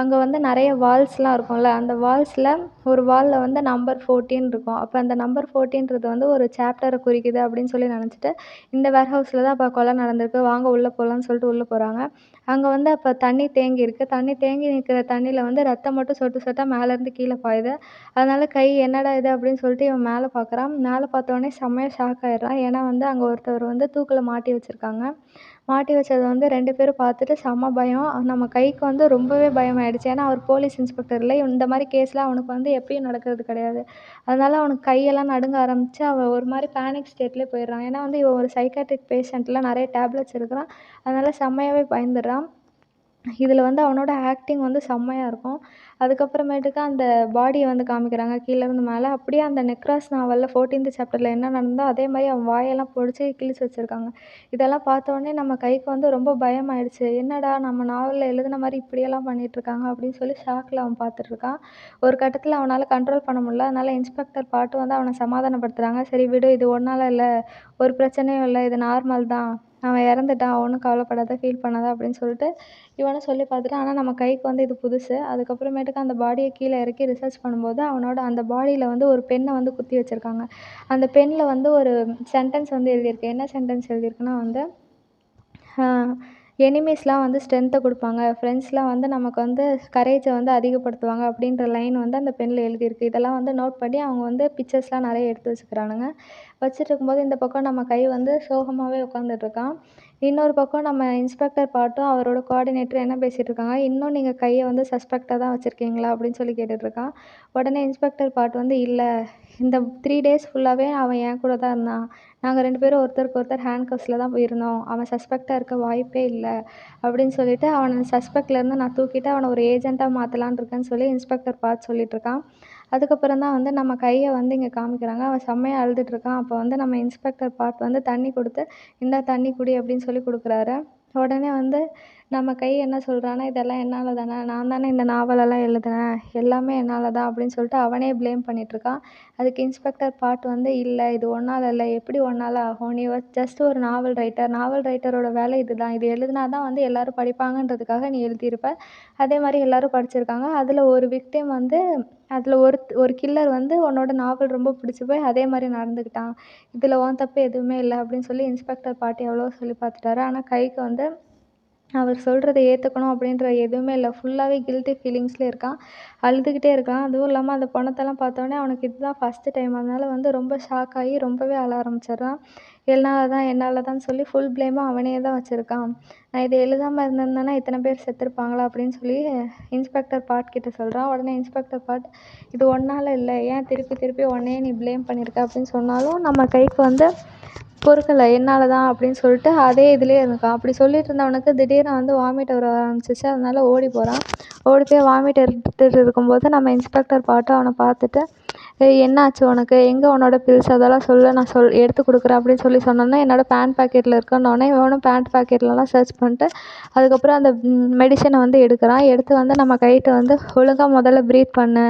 Speaker 1: அங்கே வந்து நிறைய வால்ஸ்லாம் இருக்கும்ல, அந்த வால்ஸில் ஒரு வாலில் வந்து நம்பர் 14 இருக்கும். அப்போ அந்த நம்பர் 14ன்றது வந்து ஒரு சாப்டரை குறிக்குது அப்படின்னு சொல்லி நினச்சிட்டு, இந்த வேர் ஹவுஸில் தான் அப்போ கொலை நடந்திருக்கு, வாங்க உள்ளே போகலான்னு சொல்லிட்டு உள்ளே போகிறாங்க. அங்கே வந்து அப்போ தண்ணி தேங்கியிருக்கு. தண்ணி தேங்கி நிற்கிற தண்ணியில் வந்து ரத்தம் மட்டும் சொட்டு சொட்டாக மேலேருந்து கீழே பாயுது. அதனால கை என்னடா இது அப்படின்னு சொல்லிட்டு இவன் மேலே பார்க்குறான். மேலே பார்த்தோன்னே செம்மையாக ஷாக் ஆயிடுறான். ஏன்னா வந்து அங்கே ஒருத்தவர் வந்து தூக்கில் மாட்டி வச்சுருக்காங்க. மாட்டி வச்சது வந்து 2 பேரும் பார்த்துட்டு செம்ம பயம். நம்ம கைக்கு வந்து ரொம்பவே பயமாயிடுச்சு. ஏன்னா அவர் போலீஸ் இன்ஸ்பெக்டர் இல்ல. இந்த மாதிரி கேஸ்லாம் அவனுக்கு வந்து எப்பயும் நடக்கிறது கிடையாது. அதனால அவனுக்கு கையெல்லாம் நடுங்க ஆரம்பிச்சு அவன் ஒரு மாதிரி பேனிக் ஸ்டேட்லேயே போயிடுறான். ஏன்னா வந்து இவன் ஒரு சைக்காட்ரிக் பேஷண்ட்ல நிறைய டேப்லெட்ஸ் எடுக்கிறான். அதனால செம்மையாவே பயந்துடுறான். இதில் வந்து அவனோட ஆக்டிங் வந்து செம்மையாக இருக்கும். அதுக்கப்புறமேட்டுக்கு அந்த பாடியை வந்து காமிக்கிறாங்க கீழேருந்து மேலே. அப்படியே அந்த நெக்ராஸ் நாவலில் 14th சாப்டரில் என்ன நடந்ததோ அதே மாதிரி அவன் வாயெல்லாம் பொடிச்சு கிழிச்சு வச்சுருக்காங்க. இதெல்லாம் பார்த்தோன்னே நம்ம கைக்கு வந்து ரொம்ப பயமாயிடுச்சு. என்னடா நம்ம நாவலில் எழுதின மாதிரி இப்படியெல்லாம் பண்ணிகிட்ருக்காங்க அப்படின்னு சொல்லி ஷாக்கில் அவன் பார்த்துட்ருக்கான். ஒரு கட்டத்தில் அவனால் கண்ட்ரோல் பண்ண முடியல. அதனால் இன்ஸ்பெக்டர் பார்ட் வந்து அவனை சமாதானப்படுத்துகிறாங்க. சரி விடு, இது ஒன்றால் இல்லை, ஒரு பிரச்சனையும் இல்லை, இது நார்மல் தான், அவன் இறந்துட்டான், ஒன்றும் கவலைப்படாத, ஃபீல் பண்ணாத அப்படின்னு சொல்லிட்டு இவனும் சொல்லி பார்த்துட்டான். ஆனால் நம்ம கைக்கு வந்து இது புதுசு. அதுக்கப்புறமேட்டுக்கு அந்த பாடியை கீழே இறக்கி ரிசர்ச் பண்ணும்போது அவனோட அந்த பாடியில் வந்து ஒரு பென்னை வந்து குத்தி வச்சுருக்காங்க. அந்த பென்னில் வந்து ஒரு சென்டென்ஸ் வந்து எழுதியிருக்கு. என்ன சென்டென்ஸ் எழுதியிருக்குன்னா வந்து, எனிமீஸ்லாம் வந்து ஸ்ட்ரென்த்தை கொடுப்பாங்க, ஃப்ரெண்ட்ஸ்லாம் வந்து நமக்கு வந்து கரேஜை வந்து அதிகப்படுத்துவாங்க அப்படின்ற லைன் வந்து அந்த பென்னில் எழுதியிருக்கு. இதெல்லாம் வந்து நோட் பண்ணி அவங்க வந்து பிக்சர்ஸ்லாம் நிறைய எடுத்து வச்சுக்கிறானுங்க. வச்சுட்ருக்கும்போது இந்த பக்கம் நம்ம கை வந்து சோகமாகவே உட்காந்துட்ருக்கான். இன்னொரு பக்கம் நம்ம இன்ஸ்பெக்டர் பாட்டும் அவரோட கோஆர்டினேட்டரும் என்ன பேசிகிட்டு இருக்காங்க, இன்னும் நீங்கள் கையை வந்து சஸ்பெக்டாக தான் வச்சுருக்கீங்களா அப்படின்னு சொல்லி கேட்டுட்ருக்கான். உடனே இன்ஸ்பெக்டர் பாட் வந்து இல்லை, இந்த 3 டேஸ் ஃபுல்லாகவே அவன் என் கூட தான் இருந்தான். நாங்கள் 2 பேரும் ஒருத்தருக்கு ஒருத்தர் ஹேண்ட்கஃப்ஸில் தான் இருந்தோம். அவன் சஸ்பெக்டாக இருக்க வாய்ப்பே இல்லை அப்படின்னு சொல்லிட்டு அவனை சஸ்பெக்ட்லேருந்து நான் தூக்கிட்டு அவனை ஒரு ஏஜென்ட்டாக மாற்றலான்னு இருக்கேன்னு சொல்லி இன்ஸ்பெக்டர் பாட் சொல்லிகிட்ருக்கான். அதுக்கப்புறம் தான் வந்து நம்ம கையை வந்து இங்கே காமிக்கிறாங்க. அவன் செம்மையாக அழுதுட்ருக்கான். அப்போ வந்து நம்ம இன்ஸ்பெக்டர் பாட் வந்து தண்ணி கொடுத்து, இந்தா தண்ணி குடி அப்படின்னு சொல்லி கொடுக்குறாரு. உடனே வந்து நம்ம கை என்ன சொல்கிறான்னா, இதெல்லாம் என்னால் தானே, நான் தானே இந்த நாவலெல்லாம் எழுதினேன், எல்லாமே என்னால் தான் அப்படின்னு சொல்லிட்டு அவனே ப்ளேம் பண்ணிகிட்ருக்கான். அதுக்கு இன்ஸ்பெக்டர் பாட் வந்து இல்லை, இது உன்னால் இல்லை, எப்படி உன்னால் ஆகும், நீ ஜஸ்ட் ஒரு நாவல் ரைட்டர், நாவல் ரைட்டரோட வேலை இது தான், இது எழுதினா தான் வந்து எல்லோரும் படிப்பாங்கன்றதுக்காக நீ எழுதியிருப்ப, அதே மாதிரி எல்லோரும் படிச்சிருக்காங்க. அதில் ஒரு விக்டிம் வந்து அதில் ஒரு கில்லர் வந்து உன்னோட நாவல் ரொம்ப பிடிச்சி போய் அதே மாதிரி நடந்துக்கிட்டான், இதில் உன் தப்பு எதுவுமே இல்லை அப்படின்னு சொல்லி இன்ஸ்பெக்டர் பாட் எவ்வளோ சொல்லி பார்த்துட்டாரு. ஆனால் கைக்கு வந்து அவர் சொல்கிறத ஏற்றுக்கணும் அப்படின்ற எதுவுமே இல்லை. ஃபுல்லாகவே கில்ட்டி ஃபீலிங்ஸ்லேயே இருக்கான். அழுதுகிட்டே இருக்கான். அதுவும் இல்லாமல் அந்த பணத்தெல்லாம் பார்த்தோன்னே அவனுக்கு இதுதான் ஃபஸ்ட்டு டைம். அதனால் வந்து ரொம்ப ஷாக் ஆகி ரொம்பவே அழ ஆரம்பிச்சிடுறான். என்னால் தான் சொல்லி ஃபுல் ப்ளேமும் அவனே தான் வச்சுருக்கான். நான் இதை எழுதாமல் இருந்திருந்தேன்னா இத்தனை பேர் செத்துருப்பாங்களா அப்படின்னு சொல்லி இன்ஸ்பெக்டர் பாட் கிட்ட சொல்கிறான். உடனே இன்ஸ்பெக்டர் பாட் இது உன்னால் இல்லை, ஏன் திருப்பி திருப்பி உன்னையே நீ ப்ளேம் பண்ணியிருக்க அப்படின்னு சொன்னாலும் நம்ம கைக்கு வந்து பொறுக்கலை, என்னால் தான் அப்படின்னு சொல்லிட்டு அதே இதுலேயே இருக்கான். அப்படி சொல்லிட்டு இருந்தவனுக்கு திடீர்னு வந்து வாமிட் வர ஆரம்பிச்சிச்சு. அதனால ஓடி போகிறான். ஓடி போய் வாமிட் எடுத்துகிட்டு இருக்கும்போது நம்ம இன்ஸ்பெக்டர் பாட்டும் அவனை பார்த்துட்டு, ஏய் என்னாச்சு உனக்கு, எங்கே உன்னோட பில்ஸ் அதெல்லாம் சொல்லு, நான் எடுத்து கொடுக்குறேன் அப்படின்னு சொல்லி சொன்னோன்னே, என்னோடய பேண்ட் பாக்கெட்டில் இருக்குன்னொடனே இவனும் பேண்ட் பாக்கெட்லலாம் சர்ச் பண்ணிட்டு அதுக்கப்புறம் அந்த மெடிசனை வந்து எடுக்கிறான். எடுத்து வந்து நம்ம கைட்ட வந்து ஒழுங்காக முதல்ல ப்ரீத் பண்ணு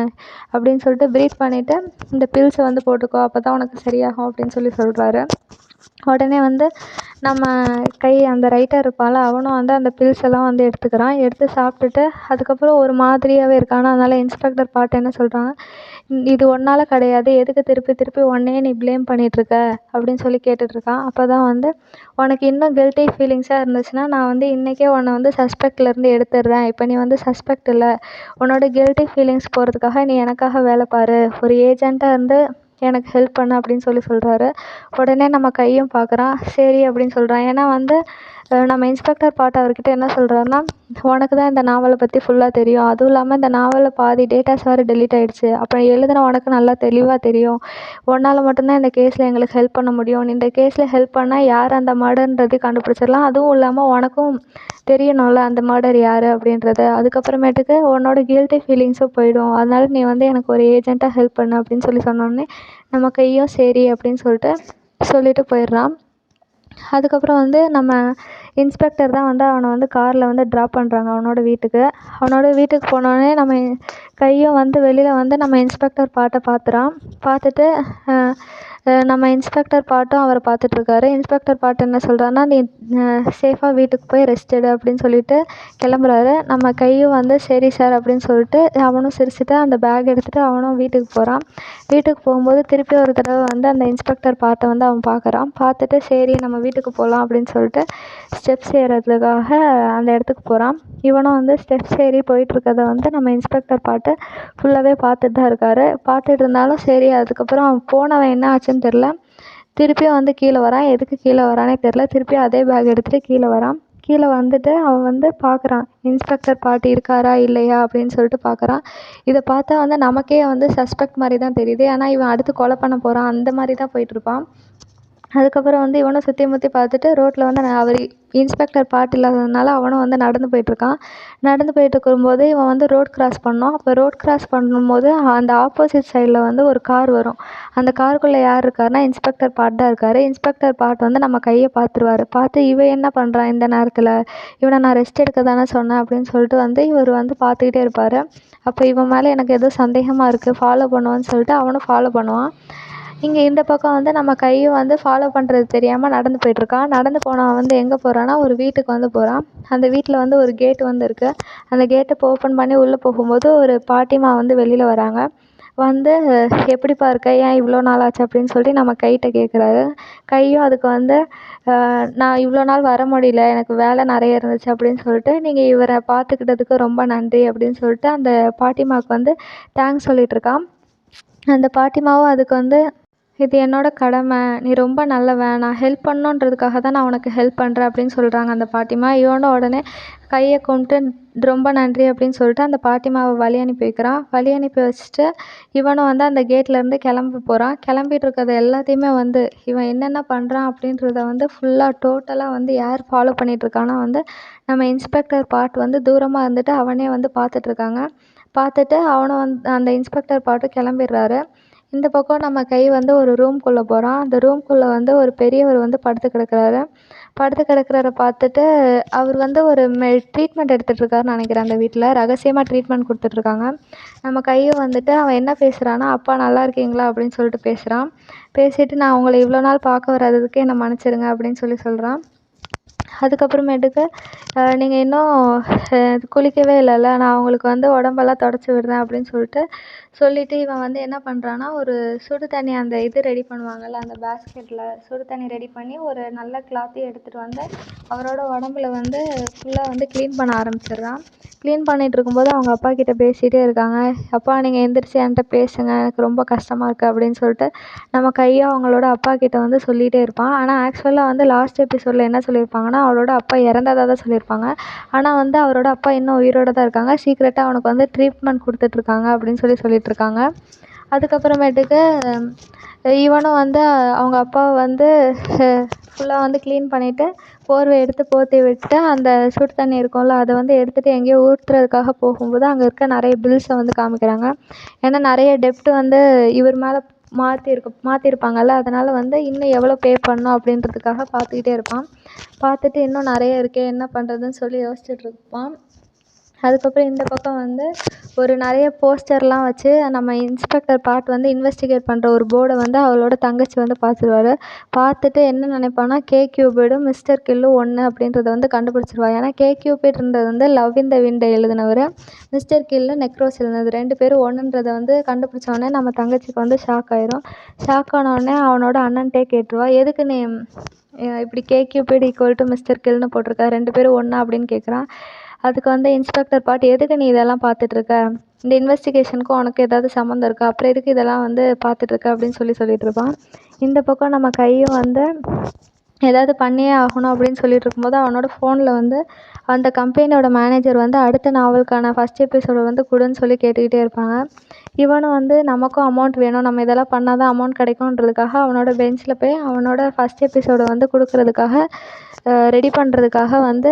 Speaker 1: அப்படின்னு சொல்லிட்டு ப்ரீத் பண்ணிவிட்டு இந்த பில்ஸை வந்து போட்டுக்கோ, அப்போ தான் உனக்கு சரியாகும் அப்படின்னு சொல்லி சொல்கிறாரு. உடனே வந்து நம்ம கை அந்த ரைட்டர் இருப்பான்ல, அவனும் வந்து அந்த பில்ஸ் எல்லாம் வந்து எடுத்துக்கிறான். எடுத்து சாப்பிட்டுட்டு அதுக்கப்புறம் ஒரு மாதிரியாகவே இருக்கான். அதனால் இன்ஸ்பெக்டர் பாட் என்ன சொல்கிறாங்க, இது உன்னால் கிடையாது, எதுக்கு திருப்பி திருப்பி உன்னையே நீ ப்ளேம் பண்ணிகிட்ருக்க அப்படின்னு சொல்லி கேட்டுட்ருக்கான். அப்போ தான் வந்து உனக்கு இன்னும் கில்ட்டி ஃபீலிங்ஸாக இருந்துச்சுன்னா நான் வந்து இன்றைக்கே உன்னை வந்து சஸ்பெக்ட்லேருந்து எடுத்துடுறேன். இப்போ நீ வந்து சஸ்பெக்ட் இல்லை, உன்னோட கில்ட்டி ஃபீலிங்ஸ் போகிறதுக்காக நீ எனக்காக வேலை பாரு, ஒரு ஏஜென்ட்டாக இருந்து எனக்கு ஹெல்ப் பண்ணு அப்படின்னு சொல்லி சொல்கிறாரு. உடனே நம்ம கையும் பார்க்குறான். சரி அப்படின்னு சொல்கிறான். ஏன்னா வந்து நம்ம இன்ஸ்பெக்டர் பாட் அவர்கிட்ட என்ன சொல்கிறாருன்னா, உனக்கு தான் இந்த நாவலை பற்றி ஃபுல்லாக தெரியும், அதுவும் இல்லாமல் இந்த நாவலில் பாதி டேட்டாஸ் வேறு டெலீட் ஆகிடுச்சு, அப்புறம் எழுதுன உனக்கு நல்லா தெளிவாக தெரியும், உன்னால் மட்டும்தான் இந்த கேஸில் எங்களுக்கு ஹெல்ப் பண்ண முடியும், இந்த கேஸில் ஹெல்ப் பண்ணால் யார் அந்த மர்டர்ன்றது கண்டுபிடிச்சிடலாம், அதுவும் இல்லாமல் உனக்கும் தெரியணும்ல அந்த மர்டர் யார் அப்படின்றது, அதுக்கப்புறமேட்டுக்கு உன்னோட கில்ட்டி ஃபீலிங்ஸும் போயிடும், அதனால நீ வந்து எனக்கு ஒரு ஏஜென்ட்டாக ஹெல்ப் பண்ணு அப்படின்னு சொல்லி சொன்னோடனே நம்ம கையும் சரி அப்படின்னு சொல்லிட்டு போயிடுறான். அதுக்கப்புறம் வந்து நம்ம இன்ஸ்பெக்டர் தான் வந்து அவனை வந்து காரில் வந்து ட்ராப் பண்ணுறாங்க அவனோட வீட்டுக்கு. அவனோட வீட்டுக்கு போனோடனே நம்ம கையும் வந்து வெளியில் வந்து நம்ம இன்ஸ்பெக்டர் பாட்டை பார்த்துட்டு நம்ம இன்ஸ்பெக்டர் பாட்டும் அவரை பார்த்துட்ருக்காரு. இன்ஸ்பெக்டர் பாட்டு என்ன சொல்கிறாருன்னா, நீ சேஃபாக வீட்டுக்கு போய் ரெஸ்ட் எடு அப்படின்னு சொல்லிட்டு கிளம்புறாரு. நம்ம கையும் வந்து சரி சார் அப்படின்னு சொல்லிட்டு அவனும் சிரிச்சுட்டு அந்த பேக் எடுத்துகிட்டு அவனும் வீட்டுக்கு போகிறான். வீட்டுக்கு போகும்போது திருப்பி ஒரு தடவை வந்து அந்த இன்ஸ்பெக்டர் பாட்டை வந்து அவன் பார்க்குறான். பார்த்துட்டு சரி நம்ம வீட்டுக்கு போகலாம் அப்படின்னு சொல்லிட்டு ஸ்டெப்ஸ் ஏறுறதுக்காக அந்த இடத்துக்கு போகிறான். இவனும் வந்து ஸ்டெப்ஸ் ஏறி போயிட்டுருக்கதை வந்து நம்ம இன்ஸ்பெக்டர் பாட்டு ஃபுல்லாகவே பார்த்துட்டு தான் இருக்கார். பார்த்துட்டு இருந்தாலும் சரி, அதுக்கப்புறம் அவன் போனவன் என்ன ஆச்சுன்னு தெரில, திருப்பியும் வந்து கீழே வரான். எதுக்கு கீழே வரானே தெரில. திருப்பியும் அதே பேக் எடுத்துகிட்டு கீழே வரான். கீழே வந்துட்டு அவன் வந்து பார்க்குறான், இன்ஸ்பெக்டர் பாட்டு இருக்காரா இல்லையா அப்படின்னு சொல்லிட்டு பார்க்குறான். இதை பார்த்தா வந்து நமக்கே வந்து சஸ்பெக்ட் மாதிரி தான் தெரியுது. ஏன்னா இவன் அடுத்து கொலை பண்ண போகிறான் அந்த மாதிரி தான் போயிட்டுருப்பான். அதுக்கப்புறம் வந்து இவனும் சுற்றி முற்றி பார்த்துட்டு ரோட்டில் வந்து அவர் இன்ஸ்பெக்டர் பாட்டு இல்லாததுனால அவனும் வந்து நடந்து போயிட்டுருக்கான். நடந்து போயிட்டு இருக்கும்போது இவன் வந்து ரோட் கிராஸ் பண்ணான். அப்போ ரோட் கிராஸ் பண்ணும்போது அந்த ஆப்போசிட் சைடில் வந்து ஒரு கார் வரும். அந்த காருக்குள்ளே யார் இருக்காருன்னா இன்ஸ்பெக்டர் பாட் தான் இருக்கார். இன்ஸ்பெக்டர் பாட் வந்து நம்ம கையை பார்த்துருவார். பார்த்து இவன் என்ன பண்ணுறான் இந்த நேரத்தில், இவனை நான் ரெஸ்ட் எடுக்க தானே சொன்னேன் அப்படின்னு சொல்லிட்டு வந்து இவர் வந்து பார்த்துக்கிட்டே இருப்பார். அப்போ இவன் மேலே எனக்கு எதுவும் சந்தேகமாக இருக்குது, ஃபாலோ பண்ணுவான்னு சொல்லிட்டு அவனும் ஃபாலோ பண்ணுவான். இங்கே இந்த பக்கம் வந்து நம்ம கையும் வந்து ஃபாலோ பண்ணுறது தெரியாமல் நடந்து போயிட்டுருக்கான். நடந்து போனவன் வந்து எங்கே போகிறான்னா ஒரு வீட்டுக்கு வந்து போகிறான். அந்த வீட்டில் வந்து ஒரு கேட்டு வந்து இருக்குது. அந்த கேட்டை ஓப்பன் பண்ணி உள்ளே போகும்போது ஒரு பாட்டிமா வந்து வெளியில் வராங்க. வந்து எப்படிப்பா இருக்க, ஏன் இவ்வளோ நாள் ஆச்சு அப்படின்னு சொல்லி நம்ம கைகிட்ட கேட்குறாரு. கையும் அதுக்கு வந்து நான் இவ்வளோ நாள் வர முடியல, எனக்கு வேலை நிறைய இருந்துச்சு அப்படின்னு சொல்லிட்டு, நீங்கள் இவரை பார்த்துக்கிட்டதுக்கு ரொம்ப நன்றி அப்படின்னு சொல்லிட்டு அந்த பாட்டிமாவுக்கு வந்து தேங்க்ஸ் சொல்லிகிட்ருக்கான். அந்த பாட்டிமாவும் அதுக்கு வந்து இது என்னோட கடமை, நீ ரொம்ப நல்லவன், நான் ஹெல்ப் பண்ணணுன்றதுக்காக தான் நான் உனக்கு ஹெல்ப் பண்ணுறேன் அப்படின்னு சொல்கிறாங்க அந்த பாட்டிமா. இவனும் உடனே கையை கும்பிட்டு ரொம்ப நன்றி அப்படின்னு சொல்லிட்டு அந்த பாட்டிமாவை வழி அனுப்பி வைக்கிறான். வழி அனுப்பி வச்சுட்டு இவனும் வந்து அந்த கேட்லேருந்து கிளம்ப போகிறான். கிளம்பிட்டு இருக்கிறது எல்லாத்தையுமே வந்து இவன் என்னென்ன பண்ணுறான் அப்படின்றத வந்து ஃபுல்லாக டோட்டலாக வந்து யார் ஃபாலோ பண்ணிகிட்ருக்கான்னா வந்து நம்ம இன்ஸ்பெக்டர் பாட் வந்து தூரமாக இருந்துட்டு அவனே வந்து பார்த்துட்ருக்காங்க. பார்த்துட்டு அவனும் வந்து அந்த இன்ஸ்பெக்டர் பாட்டும் கிளம்பிடுறாரு. இந்த பக்கம் நம்ம கை வந்து ஒரு ரூம்குள்ளே போகிறான். அந்த ரூம்குள்ளே வந்து ஒரு பெரியவர் வந்து படுத்து கிடக்குறாரு. படுத்து கிடக்குறத பார்த்துட்டு அவர் வந்து ஒரு ட்ரீட்மெண்ட் எடுத்துகிட்ருக்காருன்னு நினைக்கிறேன். அந்த வீட்டில் ரகசியமாக ட்ரீட்மெண்ட் கொடுத்துட்ருக்காங்க. நம்ம கையும் வந்துட்டு அவன் என்ன பேசுகிறான்னா, அப்பா நல்லா இருக்கீங்களா அப்படின்னு சொல்லிட்டு பேசுகிறான். பேசிவிட்டு நான் உங்களை இவ்வளோ நாள் பார்க்க வராததுக்கு என்னை மன்னிச்சிடுங்க அப்படின்னு சொல்கிறான். அதுக்கப்புறமேட்டுக்கு நீங்கள் இன்னும் குளிக்கவே இல்லைல்ல, நான் உங்களுக்கு வந்து உடம்பெல்லாம் தொடச்சி விடுறேன் அப்படின்னு சொல்லிவிட்டு இவன் வந்து என்ன பண்ணுறான்னா, ஒரு சுடு தண்ணி அந்த இது ரெடி பண்ணுவாங்கள்ல அந்த பேஸ்கெட்டில் சுடு தண்ணி ரெடி பண்ணி ஒரு நல்ல கிளாத்தையும் எடுத்துகிட்டு வந்து அவரோட உடம்புல வந்து ஃபுல்லாக வந்து க்ளீன் பண்ண ஆரம்பிச்சிடுறான். க்ளீன் பண்ணிகிட்டு இருக்கும்போது அவங்க அப்பா கிட்டே பேசிகிட்டே இருக்காங்க. அப்பா நீங்கள் எந்திரிச்சு என்கிட்ட பேசுங்க, எனக்கு ரொம்ப கஷ்டமாக இருக்குது அப்படின்னு சொல்லிட்டு நம்ம கையை அவங்களோட அப்பா கிட்டே வந்து சொல்லிகிட்டே இருப்பான். ஆனால் ஆக்சுவலாக வந்து லாஸ்ட் எபிசோடில் என்ன சொல்லியிருப்பாங்கன்னா, அவளோட அப்பா இறந்ததாக தான் சொல்லியிருப்பாங்க. ஆனால் வந்து அவரோட அப்பா இன்னும் உயிரோடு தான் இருக்காங்க. சீக்ரெட்டாக அவனுக்கு வந்து ட்ரீட்மெண்ட் கொடுத்துட்ருக்காங்க அப்படின்னு சொல்லிகிட்ருக்காங்க. அதுக்கப்புறமேட்டுக்கு இவனும் வந்து அவங்க அப்பாவை வந்து ஃபுல்லாக வந்து க்ளீன் பண்ணிவிட்டு போர்வை எடுத்து போத்தி விட்டு அந்த சுடு தண்ணி இருக்கும்ல அதை வந்து எடுத்துகிட்டு எங்கேயோ ஊற்றுறதுக்காக போகும்போது அங்கே இருக்க நிறைய பில்ஸை வந்து காமிக்கிறாங்க. ஏன்னா நிறைய டெப்ட்டு வந்து இவர் மேலே மாற்றிருப்பாங்கல்ல, அதனால் வந்து இன்னும் எவ்வளோ பே பண்ணணும் அப்படின்றதுக்காக பார்த்துக்கிட்டே இருப்பான். பார்த்துட்டு இன்னும் நிறைய இருக்கே என்ன பண்ணுறதுன்னு சொல்லி யோசிச்சுட்ருப்பான். அதுக்கப்புறம் இந்த பக்கம் வந்து ஒரு நிறைய போஸ்டர்லாம் வச்சு நம்ம இன்ஸ்பெக்டர் பாட் வந்து இன்வெஸ்டிகேட் பண்ணுற ஒரு போர்டை வந்து அவளோட தங்கச்சி வந்து பார்த்துருவாரு. பார்த்துட்டு என்ன நினைப்பான்னா, கே கியூபிடும் மிஸ்டர் கில்லும் ஒன்று அப்படின்றத வந்து கண்டுபிடிச்சிருவா. ஏன்னா கே கியூபிட்ன்றது வந்து லவ் இன் த விண்டை எழுதினவர், மிஸ்டர் கில்லு நெக்ரோஸ் எழுதினது, 2 பேரும் ஒன்றுன்றதை வந்து கண்டுபிடிச்சோடனே நம்ம தங்கச்சிக்கு வந்து ஷாக் ஆயிரும். ஷாக் ஆனவுடனே அவனோட அண்ணன்ட்டே கேட்டுருவா, எதுக்கு நீ இப்படி K cupid equal to mister கில்னு போட்டிருக்கா, 2 பேரும் ஒன்றா அப்படின்னு கேட்குறான். அதுக்கு வந்து இன்ஸ்பெக்டர் பாட், எதுக்கு நீ இதெல்லாம் பார்த்துட்ருக்க, இந்த இன்வெஸ்டிகேஷனுக்கும் உனக்கு ஏதாவது சம்மந்தம் இருக்கா, அப்புறம் எதுக்கு இதெல்லாம் வந்து பார்த்துட்ருக்க அப்படின்னு சொல்லிகிட்ருப்பான். இந்த பக்கம் நம்ம கையும் வந்து ஏதாவது பண்ணியே ஆகணும் அப்படின்னு சொல்லிட்டு இருக்கும்போது அவனோட ஃபோனில் வந்து அந்த கம்பெனியோட மேனேஜர் வந்து அடுத்த நாவலுக்கான ஃபஸ்ட் எபிசோடை வந்து கொடுன்னு சொல்லி கேட்டுக்கிட்டே இருப்பாங்க. இவனும் வந்து நமக்கும் அமௌண்ட் வேணும், நம்ம இதெல்லாம் பண்ணால் தான் அமௌண்ட் கிடைக்குன்றதுக்காக அவனோட பெஞ்சில் போய் அவனோட ஃபஸ்ட் எபிசோடை வந்து கொடுக்குறதுக்காக ரெடி பண்ணுறதுக்காக வந்து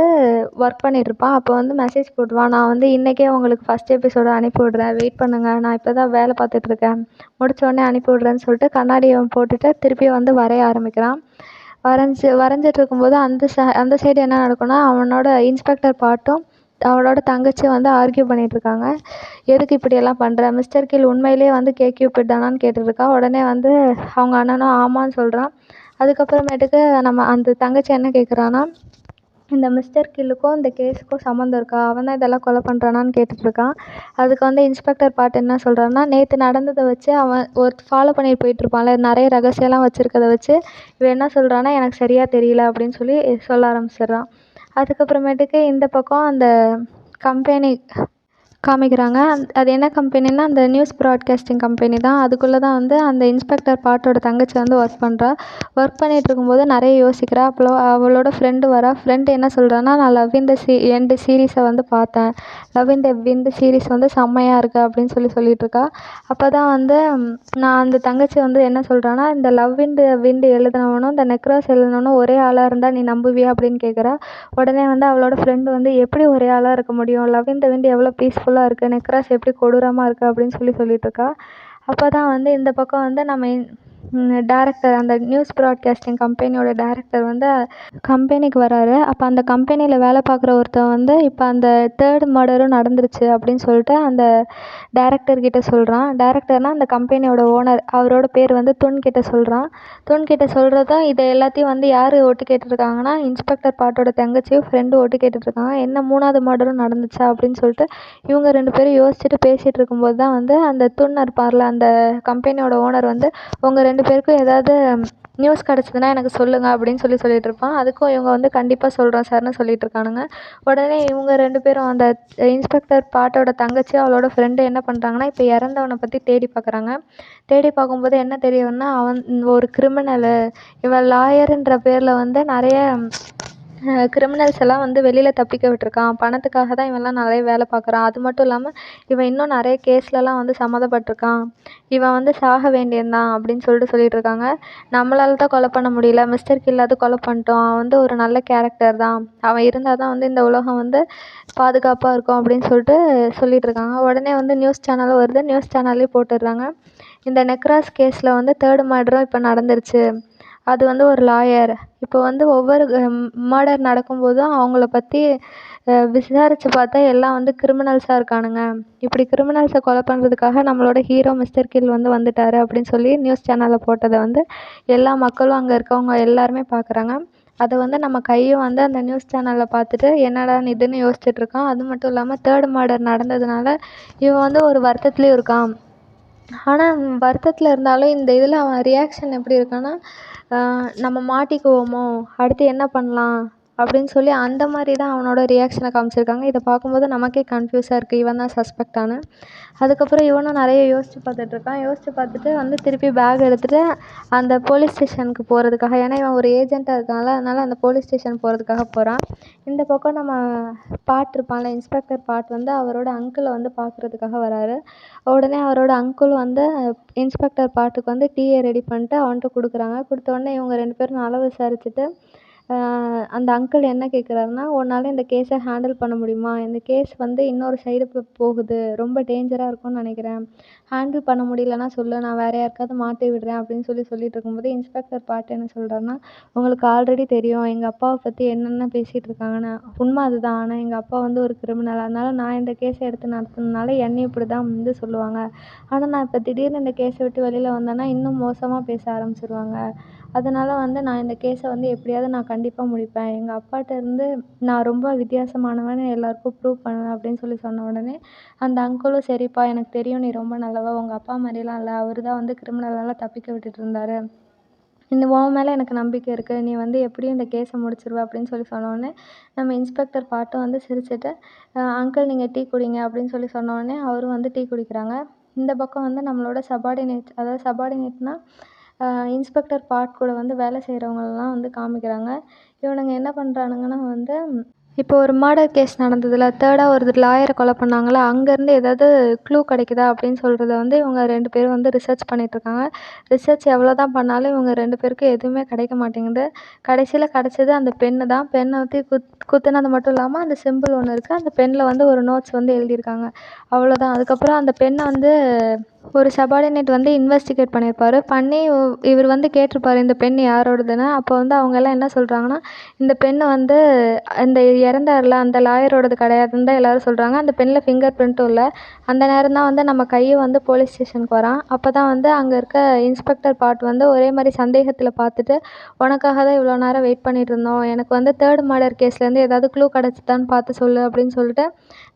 Speaker 1: ஒர்க் பண்ணிகிட்ருப்பான். அப்போ வந்து மெசேஜ் போட்டுருவான், நான் வந்து இன்றைக்கே உங்களுக்கு ஃபஸ்ட் எபிசோடை அனுப்பி விட்றேன், வெயிட் பண்ணுங்கள், நான் இப்போ தான் வேலை பார்த்துட்ருக்கேன், முடித்தோடனே அனுப்பி விட்றேன்னு சொல்லிட்டு கண்ணாடியை போட்டுட்டு திருப்பியும் வந்து வரைய ஆரம்பிக்கிறான். வரைஞ்சிட்டு இருக்கும்போது அந்த சைடு என்ன நடக்கும்னா, அவனோட இன்ஸ்பெக்டர் பாட்டும் அவளோட தங்கச்சியும் வந்து ஆர்கியூ பண்ணிகிட்ருக்காங்க. எதுக்கு இப்படியெல்லாம் பண்ணுற, மிஸ்டர் கில் உண்மையிலேயே வந்து கே கியூபிட் தானான்னு கேட்டுட்ருக்கா. உடனே வந்து அவங்க அண்ணனும் ஆமான்னு சொல்கிறான். அதுக்கப்புறமேட்டுக்கு நம்ம அந்த தங்கச்சி என்ன கேட்குறான்னா, இந்த மிஸ்டர் கில்லுக்கும் இந்த கேஸுக்கும் சம்மந்தம் இருக்கா, அவன் தான் இதெல்லாம் கொலை பண்ணுறானான்னு கேட்டுட்ருக்கான். அதுக்கு வந்து இன்ஸ்பெக்டர் பாட் என்ன சொல்கிறான்னா, நேற்று நடந்ததை வச்சு அவன் ஒரு ஃபாலோ பண்ணிட்டு போயிட்டுருப்பான்ல, நிறைய ரகசியம்லாம் வச்சுருக்கத வச்சு இவன் என்ன சொல்கிறான்னா, எனக்கு சரியாக தெரியல அப்படின்னு சொல்லி சொல்ல ஆரம்பிச்சிடுறான். அதுக்கப்புறமேட்டுக்கு இந்த பக்கம் அந்த கம்பெனி காமிக்கிறாங்க. அது என்ன கம்பெனின்னா அந்த நியூஸ் ப்ராட்காஸ்டிங் கம்பெனி தான். அதுக்குள்ளே தான் வந்து அந்த இன்ஸ்பெக்டர் பாட்டோட தங்கச்சி வந்து ஒர்க் பண்ணுறா. ஒர்க் பண்ணிகிட்டு இருக்கும்போது நிறைய யோசிக்கிறா. அப்போ அவளோட ஃப்ரெண்டு வரா. ஃப்ரெண்டு என்ன சொல்கிறான்னா, நான் லவ் இன் த எண்டு சீரீஸை வந்து பார்த்தேன், love in the wind series வந்து செம்மையாக இருக்குது அப்படின்னு சொல்லிகிட்ருக்கா. அப்போ தான் வந்து நான் அந்த தங்கச்சி வந்து என்ன சொல்கிறான்னா, இந்த லவ் இன் த விண்டு எழுதினவனும் இந்த நெக்ராஸ் எழுதினவனும் ஒரே ஆளாக இருந்தால் நீ நம்புவியா அப்படின்னு கேட்குறா. உடனே வந்து அவளோட ஃப்ரெண்டு வந்து எப்படி ஒரே ஆளாக இருக்க முடியும், லவ் இன் த விண்டு எவ்வளோ பீஸ்ஃபுல்லாக இருக்குது, நெக்ராஸ் எப்படி கொடூரமாக இருக்குது அப்படின்னு சொல்லிகிட்ருக்கா. அப்போ தான் வந்து இந்த பக்கம் வந்து நம்ம டேரக்டர், அந்த நியூஸ் ப்ராட்காஸ்டிங் கம்பெனியோட டேரக்டர் வந்து கம்பெனிக்கு வராரு. அப்போ அந்த கம்பெனியில் வேலை பார்க்குற ஒருத்தன் வந்து இப்போ அந்த 3rd மர்டரும் நடந்துருச்சு அப்படின்னு சொல்லிட்டு அந்த டேரக்டர்கிட்ட சொல்கிறான். டேரக்டர்னால் அந்த கம்பெனியோட ஓனர், அவரோட பேர் வந்து துன்கிட்ட சொல்கிறான். துன்கிட்ட சொல்கிறதும் இதை எல்லாத்தையும் வந்து யார் ஒட்டு கேட்டுட்ருக்காங்கன்னா, இன்ஸ்பெக்டர் பாட்டோட தங்கச்சியும் ஃப்ரெண்டும் ஒட்டு கேட்டுட்ருக்காங்க. என்ன 3வது மர்டரும் நடந்துச்சா அப்படின்னு சொல்லிட்டு இவங்க 2 பேரும் யோசிச்சுட்டு பேசிகிட்டு இருக்கும்போது தான் வந்து அந்த துன் இருப்பார்ல, அந்த கம்பெனியோட ஓனர் வந்து உங்கள் 2 பேருக்கும் ஏதாவது நியூஸ் கிடச்சிதுன்னா எனக்கு சொல்லுங்கள் அப்படின்னு சொல்லிட்டு இருப்பான். அதுக்கும் இவங்க வந்து கண்டிப்பாக சொல்கிறோம் சார்னு சொல்லிட்டு இருக்கானுங்க. உடனே இவங்க 2 பேரும் அந்த இன்ஸ்பெக்டர் பாட்டோட தங்கச்சியும் அவளோட ஃப்ரெண்டும் என்ன பண்ணுறாங்கன்னா, இப்போ இறந்தவனை பற்றி தேடி பார்க்குறாங்க. தேடி பார்க்கும்போது என்ன தெரிய வரும்னா, அவன் ஒரு கிரிமினலு. இவன் லாயருன்ற பேரில் வந்து நிறைய கிரிமினல்ஸ் எல்லாம் வந்து வெளியில் தப்பிக்க விட்டுருக்கான். பணத்துக்காக தான் இவன்லாம் நிறைய வேலை பார்க்குறான். அது மட்டும் இல்லாமல் இவன் இன்னும் நிறைய கேஸ்லலாம் வந்து சம்மந்தப்பட்டிருக்கான். இவன் வந்து சாக வேண்டியவன் தான் அப்படின்னு சொல்லிட்டு இருக்காங்க. நம்மளால தான் கொலை பண்ண முடியல, மிஸ்டர் கில்லாவது கொலை பண்ணிட்டோம். அவன் வந்து ஒரு நல்ல கேரக்டர் தான். அவன் இருந்தால் தான் வந்து இந்த உலகம் வந்து பாதுகாப்பாக இருக்கும் அப்படின்னு சொல்லிட்டு இருக்காங்க. உடனே வந்து நியூஸ் சேனலும் வருது. நியூஸ் சேனல்லேயும் போட்டுடுறாங்க. இந்த நெக்ராஸ் கேஸில் வந்து 3rd மர்டரும் இப்போ நடந்துருச்சு. அது வந்து ஒரு லாயர். இப்போ வந்து ஒவ்வொரு மர்டர் நடக்கும்போதும் அவங்கள பற்றி விசாரித்து பார்த்தா எல்லாம் வந்து கிரிமினல்ஸாக இருக்கானுங்க. இப்படி கிரிமினல்ஸை கொலை பண்ணுறதுக்காக நம்மளோட ஹீரோ மிஸ்டர் கில் வந்து வந்துட்டார் அப்படின்னு சொல்லி நியூஸ் சேனலில் போட்டதை வந்து எல்லா மக்களும் அங்கே இருக்கவங்க எல்லாருமே பார்க்குறாங்க. அதை வந்து நம்ம கையும் வந்து அந்த நியூஸ் சேனலில் பார்த்துட்டு என்னடா இதுன்னு யோசிச்சுட்ருக்கான். அது மட்டும் இல்லாமல் 3rd மர்டர் நடந்ததுனால இவன் வந்து ஒரு வருத்தத்துலேயும் இருக்கான். ஆனால் வருத்தத்தில் இருந்தாலும் இந்த இதில் அவன் ரியாக்ஷன் எப்படி இருக்கான்னா, நம்ம மாட்டிக்குவோமோ, அடுத்து என்ன பண்ணலாம் அப்படின்னு சொல்லி அந்த மாதிரி தான் அவனோட ரியாக்ஷனை காமிச்சிருக்காங்க. இதை பார்க்கும்போது நமக்கே கன்ஃப்யூஸாக இருக்குது, இவன் தான் சஸ்பெக்டானு. அதுக்கப்புறம் இவனும் நிறைய யோசித்து பார்த்துட்ருக்கான். யோசித்து பார்த்துட்டு வந்து திருப்பி பேக் எடுத்துகிட்டு அந்த போலீஸ் ஸ்டேஷனுக்கு போகிறதுக்காக, ஏன்னா இவன் ஒரு ஏஜெண்ட்டாக இருக்கான்ல, அதனால் அந்த போலீஸ் ஸ்டேஷன் போகிறதுக்காக போகிறான். இந்த பக்கம் நம்ம பாட் இருப்பான்ல, இன்ஸ்பெக்டர் பாட் வந்து அவரோட அங்கிளை வந்து பார்க்குறதுக்காக வராரு. உடனே அவரோட அங்கிள் வந்து இன்ஸ்பெக்டர் பாட்டுக்கு வந்து டீயை ரெடி பண்ணிட்டு அவன்கிட்ட கொடுக்குறாங்க. கொடுத்த உடனே இவங்க 2 பேரும் நலம் விசாரிச்சுட்டு அந்த அங்கிள் என்ன கேட்குறாருன்னா, உன்னால் இந்த கேஸை ஹேண்டில் பண்ண முடியுமா? இந்த கேஸ் வந்து இன்னொரு சைடு போகுது, ரொம்ப டேஞ்சராக இருக்கும்னு நினைக்கிறேன். ஹேண்டில் பண்ண முடியலன்னா சொல்லு, நான் வேறு யாருக்காவது மாற்றி விடுறேன் அப்படின்னு சொல்லிட்டு இருக்கும்போது இன்ஸ்பெக்டர் பாட்டு என்ன சொல்கிறாருன்னா, உங்களுக்கு ஆல்ரெடி தெரியும் எங்கள் அப்பாவை பற்றி என்னென்ன பேசிகிட்டு இருக்காங்கன்னு. உண்மை அதுதான். ஆனால் எங்கள் அப்பா வந்து ஒரு கிரிமினல். அதனால் நான் இந்த கேஸை எடுத்து நடத்துனதுனால என்னையும் இப்படி தான் வந்து சொல்லுவாங்க. ஆனால் நான் இப்போ திடீர்னு இந்த கேஸை விட்டு வெளியில் வந்தேன்னா இன்னும் மோசமாக பேச ஆரம்பிச்சிருவாங்க. அதனால் வந்து நான் இந்த கேஸை வந்து எப்படியாவது நான் கண்டிப்பாக முடிப்பேன். எங்கள் அப்பாட்ட இருந்து நான் ரொம்ப வித்தியாசமானவன்னு எல்லாருக்கும் ப்ரூவ் பண்ணுவேன் அப்படின்னு சொன்ன உடனே அந்த அங்கிளும் சரிப்பா, எனக்கு தெரியும் நீ ரொம்ப நல்லவ, உங்கள் அப்பா மாதிரிலாம் இல்லை, அவர் தான் வந்து கிரிமினலெல்லாம் தப்பிக்க விட்டுட்டு இருந்தார். உன் மேலே எனக்கு நம்பிக்கை இருக்குது, நீ வந்து எப்படியும் இந்த கேஸை முடிச்சிருவ அப்படின்னு சொன்ன உடனே நம்ம இன்ஸ்பெக்டர் பாட்டும் வந்து சிரிச்சுட்டு அங்கிள் நீங்கள் டீ குடிங்க அப்படின்னு சொன்ன உடனே அவரும் வந்து டீ குடிக்கிறாங்க. இந்த பக்கம் வந்து நம்மளோட சபார்டினேட், அதாவது சபார்டினேட்னால் இன்ஸ்பெக்டர் பாட் கூட வந்து வேலை செய்கிறவங்களெல்லாம் வந்து காமிக்கிறாங்க. இவனுங்க என்ன பண்ணுறானுங்கன்னா வந்து, இப்போ ஒரு மர்டர் கேஸ் நடந்ததில்ல, 3rd ஒரு லாயரை கொலை பண்ணாங்கள்ல, அங்கேருந்து ஏதாவது க்ளூ கிடைக்குதா அப்படின்னு சொல்கிறத வந்து இவங்க 2 பேரும் வந்து ரிசர்ச் பண்ணிகிட்ருக்காங்க. ரிசர்ச் எவ்வளோ தான் பண்ணாலும் இவங்க 2 பேருக்கும் எதுவுமே கிடைக்க மாட்டேங்குது. கடைசியில் கிடச்சது அந்த பென்னு தான். பென்னை ஊற்றி குத்துனது மட்டும் இல்லாமல் அந்த சிம்பிள் ஒன்று இருக்குது. அந்த பென்னில் வந்து ஒரு நோட்ஸ் வந்து எழுதியிருக்காங்க. அவ்வளோதான். அதுக்கப்புறம் அந்த பென்னை வந்து ஒரு சபார்டினேட் வந்து இன்வெஸ்டிகேட் பண்ணியிருப்பார். பண்ணி இவர் வந்து கேட்டிருப்பாரு இந்த பென் யாரோடதுன்னு. அப்போ வந்து அவங்கெல்லாம் என்ன சொல்கிறாங்கன்னா, இந்த பென்னு வந்து இந்த இறந்தார்ல அந்த லாயரோடது கிடையாதுன்னு தான் எல்லோரும் சொல்கிறாங்க. அந்த பென்னில் ஃபிங்கர் பிரிண்ட்டும் இல்லை. அந்த நேரம் தான் வந்து நம்ம கையும் வந்து போலீஸ் ஸ்டேஷனுக்கு வரான். அப்போ தான் வந்து அங்கே இருக்க இன்ஸ்பெக்டர் பாட் வந்து ஒரே மாதிரி சந்தேகத்தில் பார்த்துட்டு, உனக்காக தான் இவ்வளோ நேரம் வெயிட் பண்ணிகிட்டு இருந்தோம், எனக்கு வந்து 3rd மர்டர் கேஸ்லேருந்து ஏதாவது க்ளூ கிடச்சிதான்னு பார்த்து சொல்லு அப்படின்னு சொல்லிட்டு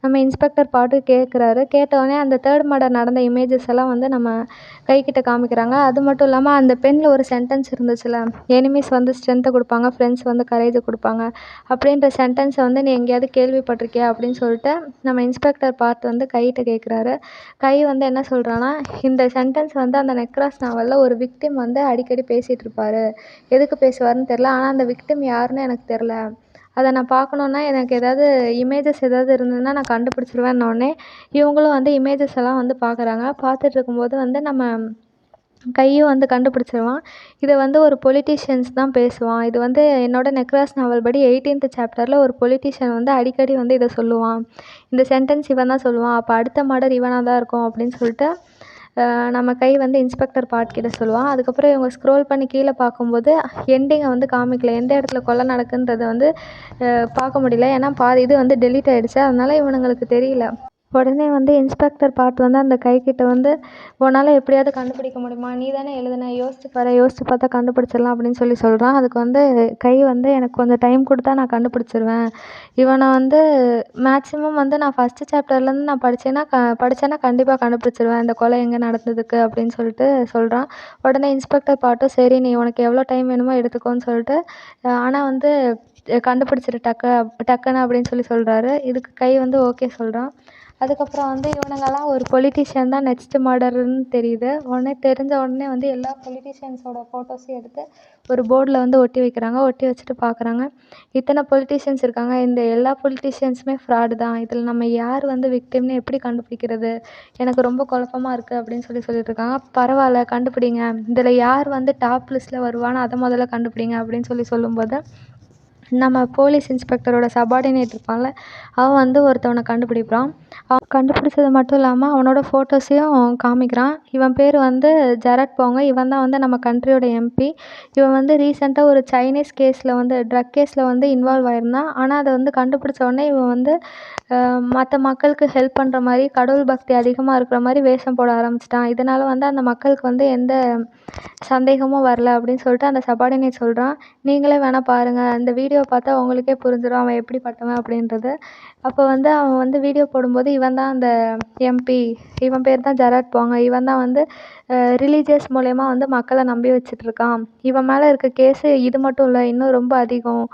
Speaker 1: நம்ம இன்ஸ்பெக்டர் பாட்டு கேட்குறாரு. கேட்டவுடனே அந்த 3rd மர்டர் நடந்த இமேஜஸ் எல்லாம் வந்து நம்ம கைக்கிட்ட காமிக்கிறாங்க. அது மட்டும் இல்லாமல் அந்த பென்னில் ஒரு சென்டென்ஸ் இருந்துச்சுல்ல, எனிமீஸ் வந்து ஸ்ட்ரென்த்தை கொடுப்பாங்க, ஃப்ரெண்ட்ஸ் வந்து கரேஜை கொடுப்பாங்க அப்படின்ற சென்டென்ஸை வந்து நீ எங்கேயாவது கேள்விப்பட்டிருக்கியா அப்படின்னு சொல்லிட்டு நம்ம இன்ஸ்பெக்டர் பாட் வந்து கைகிட்ட கேட்குறாரு. கை வந்து என்ன சொல்கிறான்னா, இந்த சென்டென்ஸ் வந்து அந்த நெக்ராஸ் நாவலில் ஒரு விக்டிம் வந்து அடிக்கடி பேசிகிட்டு இருப்பார். எதுக்கு பேசுவார்னு தெரில, ஆனால் அந்த விக்டிம் யாருன்னு எனக்கு தெரில. அதை நான் பார்க்கணுன்னா எனக்கு ஏதாவது இமேஜஸ் ஏதாவது இருந்ததுன்னா நான் கண்டுபிடிச்சிருவேன்னோடனே இவங்களும் வந்து இமேஜஸ் எல்லாம் வந்து பார்க்குறாங்க. பார்த்துட்டு இருக்கும்போது வந்து நம்ம கையும் வந்து கண்டுபிடிச்சிருவான். இதை வந்து ஒரு பொலிட்டீஷியன்ஸ் தான் பேசுவான். இது வந்து என்னோட நெக்ராஸ் நாவல் படி 18th சாப்டரில் ஒரு பொலிட்டீஷியன் வந்து அடிக்கடி வந்து இதை சொல்லுவான். இந்த சென்டென்ஸ் இவன் தான் சொல்லுவான். அப்போ அடுத்த மர்டர் இவனாக தான் இருக்கும் அப்படின்னு சொல்லிட்டு நம்ம கை வந்து இன்ஸ்பெக்டர் பாட் கிட்ட சொல்லுவான். அதுக்கப்புறம் இவங்க ஸ்க்ரோல் பண்ணி கீழே பார்க்கும்போது எண்டிங்கை வந்து காமிக்கல. எந்த இடத்துல கொலை நடக்குன்றத வந்து பார்க்க முடியல. ஏன்னா பாதி இது வந்து டெலீட் ஆகிடுச்சு. அதனால இவனுங்களுக்கு தெரியல. உடனே வந்து இன்ஸ்பெக்டர் பாட் வந்து அந்த கைக்கிட்ட வந்து உன்னால் எப்படியாவது கண்டுபிடிக்க முடியுமா, நீ தானே எழுதுன, யோசிச்சு பாரு, யோசிச்சு பார்த்தா கண்டுபிடிச்சிடலாம் அப்படின்னு சொல்கிறான். அதுக்கு வந்து கை வந்து எனக்கு கொஞ்சம் டைம் கொடுத்தா நான் கண்டுபிடிச்சிருவேன். இவனை வந்து மேக்ஸிமம் வந்து நான் ஃபஸ்ட்டு சாப்டர்லேருந்து நான் படித்தேன்னா கண்டிப்பாக கண்டுபிடிச்சிருவேன் இந்த கொலை எங்கே நடந்ததுக்கு அப்படின்னு சொல்கிறான். உடனே இன்ஸ்பெக்டர் பாட்டும் சரி நீ உனக்கு எவ்வளோ டைம் வேணுமோ எடுத்துக்கோன்னு சொல்லிட்டு ஆனால் வந்து கண்டுபிடிச்சிரு டக்குன்னு அப்படின்னு சொல்கிறாரு. இதுக்கு கை வந்து ஓகே சொல்கிறான். அதுக்கப்புறம் வந்து இவனுங்கெல்லாம் ஒரு பொலிட்டீஷியன் தான் நெக்ஸ்ட்டு மர்டருன்னு தெரியுது. தெரிஞ்ச உடனே வந்து எல்லா பொலிட்டீஷியன்ஸோட ஃபோட்டோஸையும் எடுத்து ஒரு போர்டில் வந்து ஒட்டி வைக்கிறாங்க. ஒட்டி வச்சுட்டு பார்க்குறாங்க, இத்தனை பொலிட்டீஷியன்ஸ் இருக்காங்க, இந்த எல்லா பொலிட்டீஷியன்ஸுமே ஃப்ராடு தான். இதில் நம்ம யார் வந்து விக்டிம்னு எப்படி கண்டுபிடிக்கிறது, எனக்கு ரொம்ப குழப்பமாக இருக்குது அப்படின்னு சொல்லிட்டுருக்காங்க. பரவாயில்ல கண்டுபிடிங்க, இதில் யார் வந்து டாப் லிஸ்ட்டில் வருவான்னு அதை முதல்ல கண்டுபிடிங்க அப்படின்னு சொல்லும்போது நம்ம போலீஸ் இன்ஸ்பெக்டரோட சபார்டினேட் இருப்பான்ல, அவன் வந்து ஒருத்தவனை கண்டுபிடிப்பான். அவன் கண்டுபிடிச்சது மட்டும் இல்லாமல் அவனோட ஃபோட்டோஸையும் காமிக்கிறான். இவன் பேர் வந்து ஜெரட் போங்க. இவன் தான் வந்து நம்ம கண்ட்ரியோட எம்பி. இவன் வந்து ரீசெண்டாக ஒரு சைனீஸ் கேஸில் வந்து ட்ரக் கேஸில் வந்து இன்வால்வ் ஆயிருந்தான். ஆனால் அதை வந்து கண்டுபிடிச்ச உடனே இவன் வந்து மற்ற மக்களுக்கு ஹெல்ப் பண்ணுற மாதிரி, கடவுள் பக்தி அதிகமாக இருக்கிற மாதிரி வேஷம் போட ஆரம்பிச்சிட்டான். இதனால் வந்து அந்த மக்களுக்கு வந்து எந்த சந்தேகமும் வரல அப்படின்னு சொல்லிட்டு அந்த சபார்டினேட் சொல்கிறான். நீங்களே வேணால் பாருங்கள், அந்த வீடியோவை பார்த்தா உங்களுக்கே புரிஞ்சிடும் அவன் எப்படிப்பட்டவன் அப்படின்றது. அப்போ வந்து அவன் வந்து வீடியோ போடும்போது இவன் தான் அந்த எம்பி, இவன் பேர் தான் ஜெரட் போங்க. இவன் தான் வந்து ரிலீஜியஸ் மூலயமா வந்து மக்களை நம்பி வச்சிட்ருக்கான். இவன் மேலே இருக்க கேஸு இது மட்டும் இல்லை, இன்னும் ரொம்ப அதிகம்.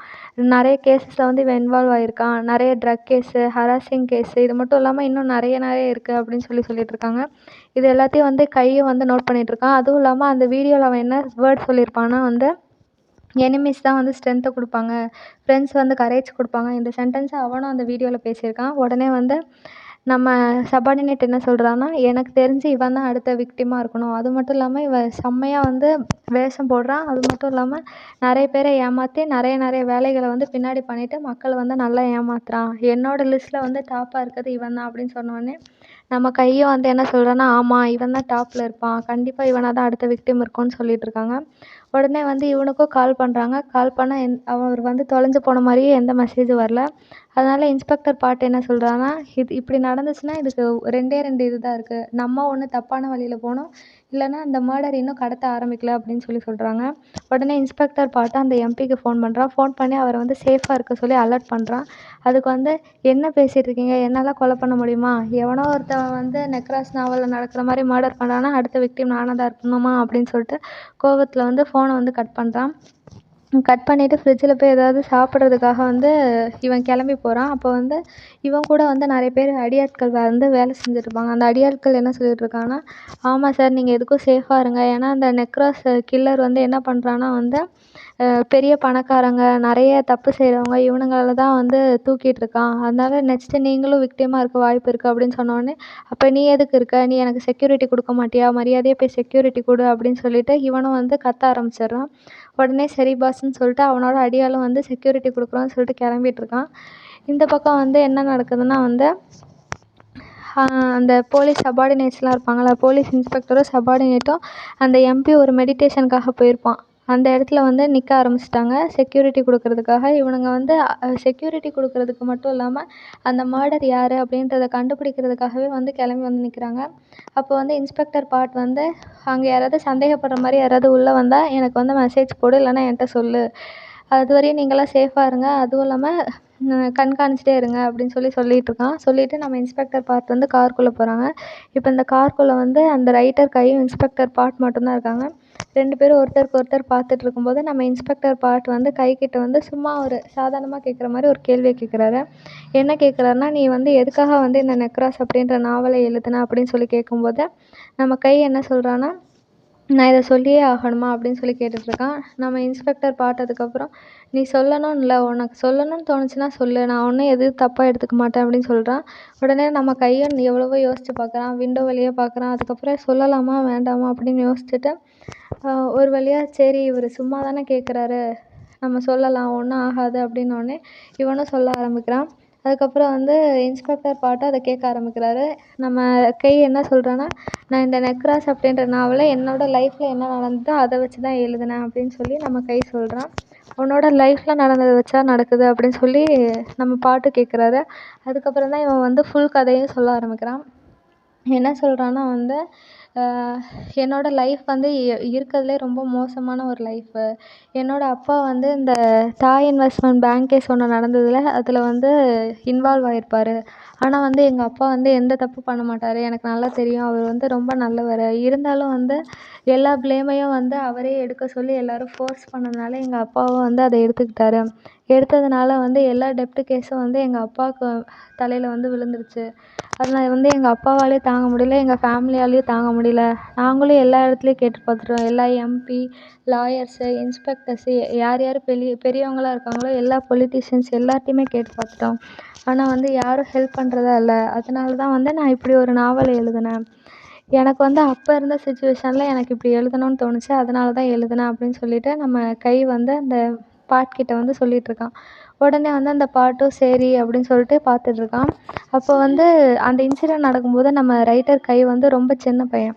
Speaker 1: நிறைய கேஸஸில் வந்து இவன் இன்வால்வ் ஆகியிருக்கான். நிறைய ட்ரக் கேஸு, ஹராசிங் கேஸு, இது மட்டும் இல்லாமல் இன்னும் நிறைய இருக்குது அப்படின்னு சொல்லிட்டுருக்காங்க. இது எல்லாத்தையும் வந்து கையை வந்து நோட் பண்ணிகிட்ருக்கான். அதுவும் இல்லாமல் அந்த வீடியோவில் அவன் என்ன வேர்ட் சொல்லியிருப்பான்னா வந்து எனிமீஸ் தான் வந்து ஸ்ட்ரென்த்தை கொடுப்பாங்க, ஃப்ரெண்ட்ஸ் வந்து கரேஜ் கொடுப்பாங்க. இந்த சென்டென்ஸை அவனும் அந்த வீடியோவில் பேசியிருக்கான். உடனே வந்து நம்ம சபார்டினேட் என்ன சொல்கிறான்னா, எனக்கு தெரிஞ்சு இவன் தான் அடுத்த விக்டிமாக இருக்கணும். அது மட்டும் இல்லாமல் இவன் செம்மையாக வந்து வேஷம் போடுறான். அது மட்டும் இல்லாமல் நிறைய பேரை ஏமாற்றி நிறைய வேலைகளை வந்து பின்னாடி பண்ணிவிட்டு மக்களை வந்து நல்லா ஏமாத்துறான். என்னோடய லிஸ்ட்டில் வந்து டாப்பாக இருக்கிறது இவன் தான் அப்படின்னு சொன்னோடனே நம்ம கையும் வந்து என்ன சொல்கிறான்னா, ஆமாம் இவன் தான் டாப்பில் இருப்பான், கண்டிப்பாக இவனாக தான் அடுத்த விக்டிம் இருக்கும்னு சொல்லிகிட்ருக்காங்க. உடனே வந்து இவனுக்கும் கால் பண்ணுறாங்க. கால் பண்ணால் அவர் வந்து தொலைஞ்சு போன மாதிரியே எந்த மெசேஜும் வரல. அதனால் இன்ஸ்பெக்டர் பாட் என்ன சொல்கிறான்னா, இப்படி நடந்துச்சுன்னா இதுக்கு 2 இது தான் இருக்குது. நம்ம ஒன்று தப்பான வழியில் போகணும், இல்லைன்னா அந்த மர்டர் இன்னும் கடத்த ஆரம்பிக்கல அப்படின்னு சொல்கிறாங்க. உடனே இன்ஸ்பெக்டர் பாட்டு அந்த எம்பிக்கு ஃபோன் பண்ணுறான். ஃபோன் பண்ணி அவரை வந்து சேஃபாக இருக்க சொல்லி அலர்ட் பண்ணுறான். அதுக்கு வந்து என்ன பேசிகிட்டு இருக்கீங்க, என்னால் கொலை பண்ண முடியுமா, எவனோ ஒருத்தன் வந்து நெக்ராஸ் நாவலில் நடக்கிற மாதிரி மர்டர் பண்ணுறான்னா அடுத்த விக்டிம் நானாக தான் இருக்கணுமா அப்படின்னு சொல்லிட்டு கோவத்தில் வந்து ஃபோனை வந்து கட் பண்ணுறான். கட் பண்ணிவிட்டு ஃப்ரிட்ஜில் போய் ஏதாவது சாப்பிட்றதுக்காக வந்து இவன் கிளம்பி போகிறான். அப்போ வந்து இவன் கூட வந்து நிறைய பேர் அடியாட்கள் வந்து வேலை செஞ்சுட்ருப்பாங்க. அந்த அடியாட்கள் என்ன சொல்லிகிட்ருக்காங்கன்னா, ஆமாம் சார் நீங்கள் எதுக்கும் சேஃபாக இருங்க, ஏன்னா அந்த நெக்ராஸ் கில்லர் வந்து என்ன பண்ணுறான்னா வந்து பெரிய பணக்காரங்க, நிறைய தப்பு செய்கிறவங்க, இவனுங்கள தான் வந்து தூக்கிகிட்ருக்கான். அதனால் நெக்ஸ்ட்டு நீங்களும் விக்டிமாக இருக்க வாய்ப்பு இருக்குது அப்படின்னு சொன்னோடனே, அப்போ நீ எதுக்கு இருக்க, நீ எனக்கு செக்யூரிட்டி கொடுக்க மாட்டியா, மரியாதையாக போய் செக்யூரிட்டி கொடு அப்படின்னு சொல்லிட்டு இவனும் வந்து கத்த ஆரம்பிச்சிடுறான். உடனே சரி பாஸ்ன்னு சொல்லிட்டு அவனோட அடியாளும் வந்து செக்யூரிட்டி கொடுக்குறோன்னு சொல்லிட்டு கிளம்பிட்டுருக்கான். இந்த பக்கம் வந்து என்ன நடக்குதுன்னா வந்து அந்த போலீஸ் சபார்டினேட்ஸ்லாம் இருப்பாங்கள்ல, போலீஸ் இன்ஸ்பெக்டரும் சபார்டினேட்டும் அந்த எம்பி ஒரு மெடிடேஷனுக்காக போயிருப்பான். அந்த இடத்துல வந்து நிற்க ஆரம்பிச்சிட்டாங்க செக்யூரிட்டி கொடுக்கறதுக்காக. இவனுங்க வந்து செக்யூரிட்டி கொடுக்கறதுக்கு மட்டும் இல்லாமல் அந்த மர்டர் யார் அப்படின்றத கண்டுபிடிக்கிறதுக்காகவே வந்து கிளம்பி வந்து நிற்கிறாங்க. அப்போ வந்து இன்ஸ்பெக்டர் பாட் வந்து அங்கே யாராவது சந்தேகப்படுற மாதிரி யாராவது உள்ளே வந்தால் எனக்கு வந்து மெசேஜ் போடு, இல்லைன்னா என்கிட்ட சொல்லு, அதுவரையும் நீங்களாம் சேஃபாக இருங்க, அதுவும் இல்லாமல் கண்காணிச்சிட்டே இருங்க அப்படின்னு சொல்லிகிட்ருக்கான். சொல்லிவிட்டு நம்ம இன்ஸ்பெக்டர் பாட் வந்து காருக்குள்ளே போகிறாங்க. இப்போ இந்த காருக்குள்ளே வந்து அந்த ரைட்டர் கையும் இன்ஸ்பெக்டர் பாட் மட்டும்தான் இருக்காங்க. 2 பேரும் ஒருத்தருக்கு ஒருத்தர் பார்த்துட்டு இருக்கும்போது நம்ம இன்ஸ்பெக்டர் பாட் வந்து கைக்கிட்ட வந்து சும்மா ஒரு சாதாரணமாக கேட்குற மாதிரி ஒரு கேள்வியை கேட்குறாரு. என்ன கேட்குறாருன்னா, நீ வந்து எதுக்காக வந்து இந்த நெக்ராஸ் அப்படின்ற நாவலை எழுதுன அப்படின்னு சொல்லி கேட்கும்போது நம்ம கை என்ன சொல்கிறான்னா, நான் இதை சொல்லியே ஆகணுமா அப்படின்னு சொல்லி கேட்டுட்ருக்கான். நம்ம இன்ஸ்பெக்டர் பாட் அதுக்கப்புறம் நீ சொல்லணும்னு இல்லை, உனக்கு சொல்லணும்னு தோணுச்சுன்னா சொல்லு, நான் ஒன்றும் எதுவும் தப்பாக எடுத்துக்க மாட்டேன் அப்படின்னு சொல்கிறான். உடனே நம்ம கையை எவ்வளவோ யோசித்து பார்க்குறான், விண்டோ வழியாக பார்க்குறான். அதுக்கப்புறம் சொல்லலாமா வேண்டாமா அப்படின்னு யோசிச்சுட்டு ஒரு வழியாக சரி இவர் சும்மா தானே கேட்குறாரு, நம்ம சொல்லலாம் ஒன்றும் ஆகாது அப்படின்னோடனே இவனும் சொல்ல ஆரம்பிக்கிறான். அதுக்கப்புறம் வந்து இன்ஸ்பெக்டர் பாட்டும் அதை கேட்க ஆரம்பிக்கிறாரு. நம்ம கை என்ன சொல்கிறான்னா, நான் இந்த நெக்ராஸ் அப்படின்ற நாவலை என்னோடய லைஃப்பில் என்ன நடந்ததோ அதை வச்சு தான் எழுதினேன் அப்படின்னு சொல்லி நம்ம கை சொல்கிறான். உன்னோட லைஃப்பில் நடந்ததை வச்சா நடக்குது அப்படின்னு சொல்லி நம்ம பாட்டு கேட்குறாரு. அதுக்கப்புறம் தான் இவன் வந்து ஃபுல் கதையும் சொல்ல ஆரம்பிக்கிறான். என்ன சொல்கிறான்னா வந்து, என்னோடய லைஃப் வந்து இருக்கிறதுலே ரொம்ப மோசமான ஒரு லைஃபு. என்னோடய அப்பா வந்து இந்த தாய் இன்வெஸ்ட்மெண்ட் பேங்க் கேஸ் ஒன்று நடந்ததில் அதில் வந்து இன்வால்வ் ஆகிருப்பார். ஆனால் வந்து எங்கள் அப்பா வந்து எந்த தப்பு பண்ண மாட்டார். எனக்கு நல்லா தெரியும். அவர் வந்து ரொம்ப நல்லவர். இருந்தாலும் வந்து எல்லா ப்ளேமையும் வந்து அவரே எடுக்க சொல்லி எல்லோரும் ஃபோர்ஸ் பண்ணதுனால எங்கள் அப்பாவும் வந்து அதை எடுத்துக்கிட்டாரு. எடுத்ததுனால வந்து எல்லா டெப்ட் கேஸும் வந்து எங்கள் அப்பாவுக்கு தலையில் வந்து விழுந்துருச்சு. அதில் வந்து எங்கள் அப்பாவாலேயும் தாங்க முடியல, எங்கள் ஃபேமிலியாலேயும் தாங்க முடியல. நாங்களும் எல்லா இடத்துலையும் கேட்டு பார்த்துட்டோம். எல்லா எம்பி, லாயர்ஸு, இன்ஸ்பெக்டர்ஸு, யார் யார் பெரியவங்களா இருக்காங்களோ எல்லா பொலிட்டீஷியன்ஸ் எல்லார்ட்டையுமே கேட்டு பார்த்துட்டோம். ஆனால் வந்து யாரும் ஹெல்ப் பண்ணுறதா இல்லை. அதனால தான் வந்து நான் இப்படி ஒரு நாவல் எழுதினேன். எனக்கு வந்து அப்போ இருந்த சிச்சுவேஷனில் எனக்கு இப்படி எழுதணும்னு தோணுச்சு. அதனால தான் எழுதினேன் அப்படின்னு சொல்லிட்டு நம்ம கை வந்து அந்த பாட்கிட்ட வந்து சொல்லிகிட்ருக்கான். உடனே வந்து அந்த பாட்டும் சரி அப்படின்னு சொல்லிட்டு பார்த்துட்ருக்கான். அப்போ வந்து அந்த இன்சிடெண்ட் நடக்கும்போது நம்ம ரைட்டர் கை வந்து ரொம்ப சின்ன பையன்.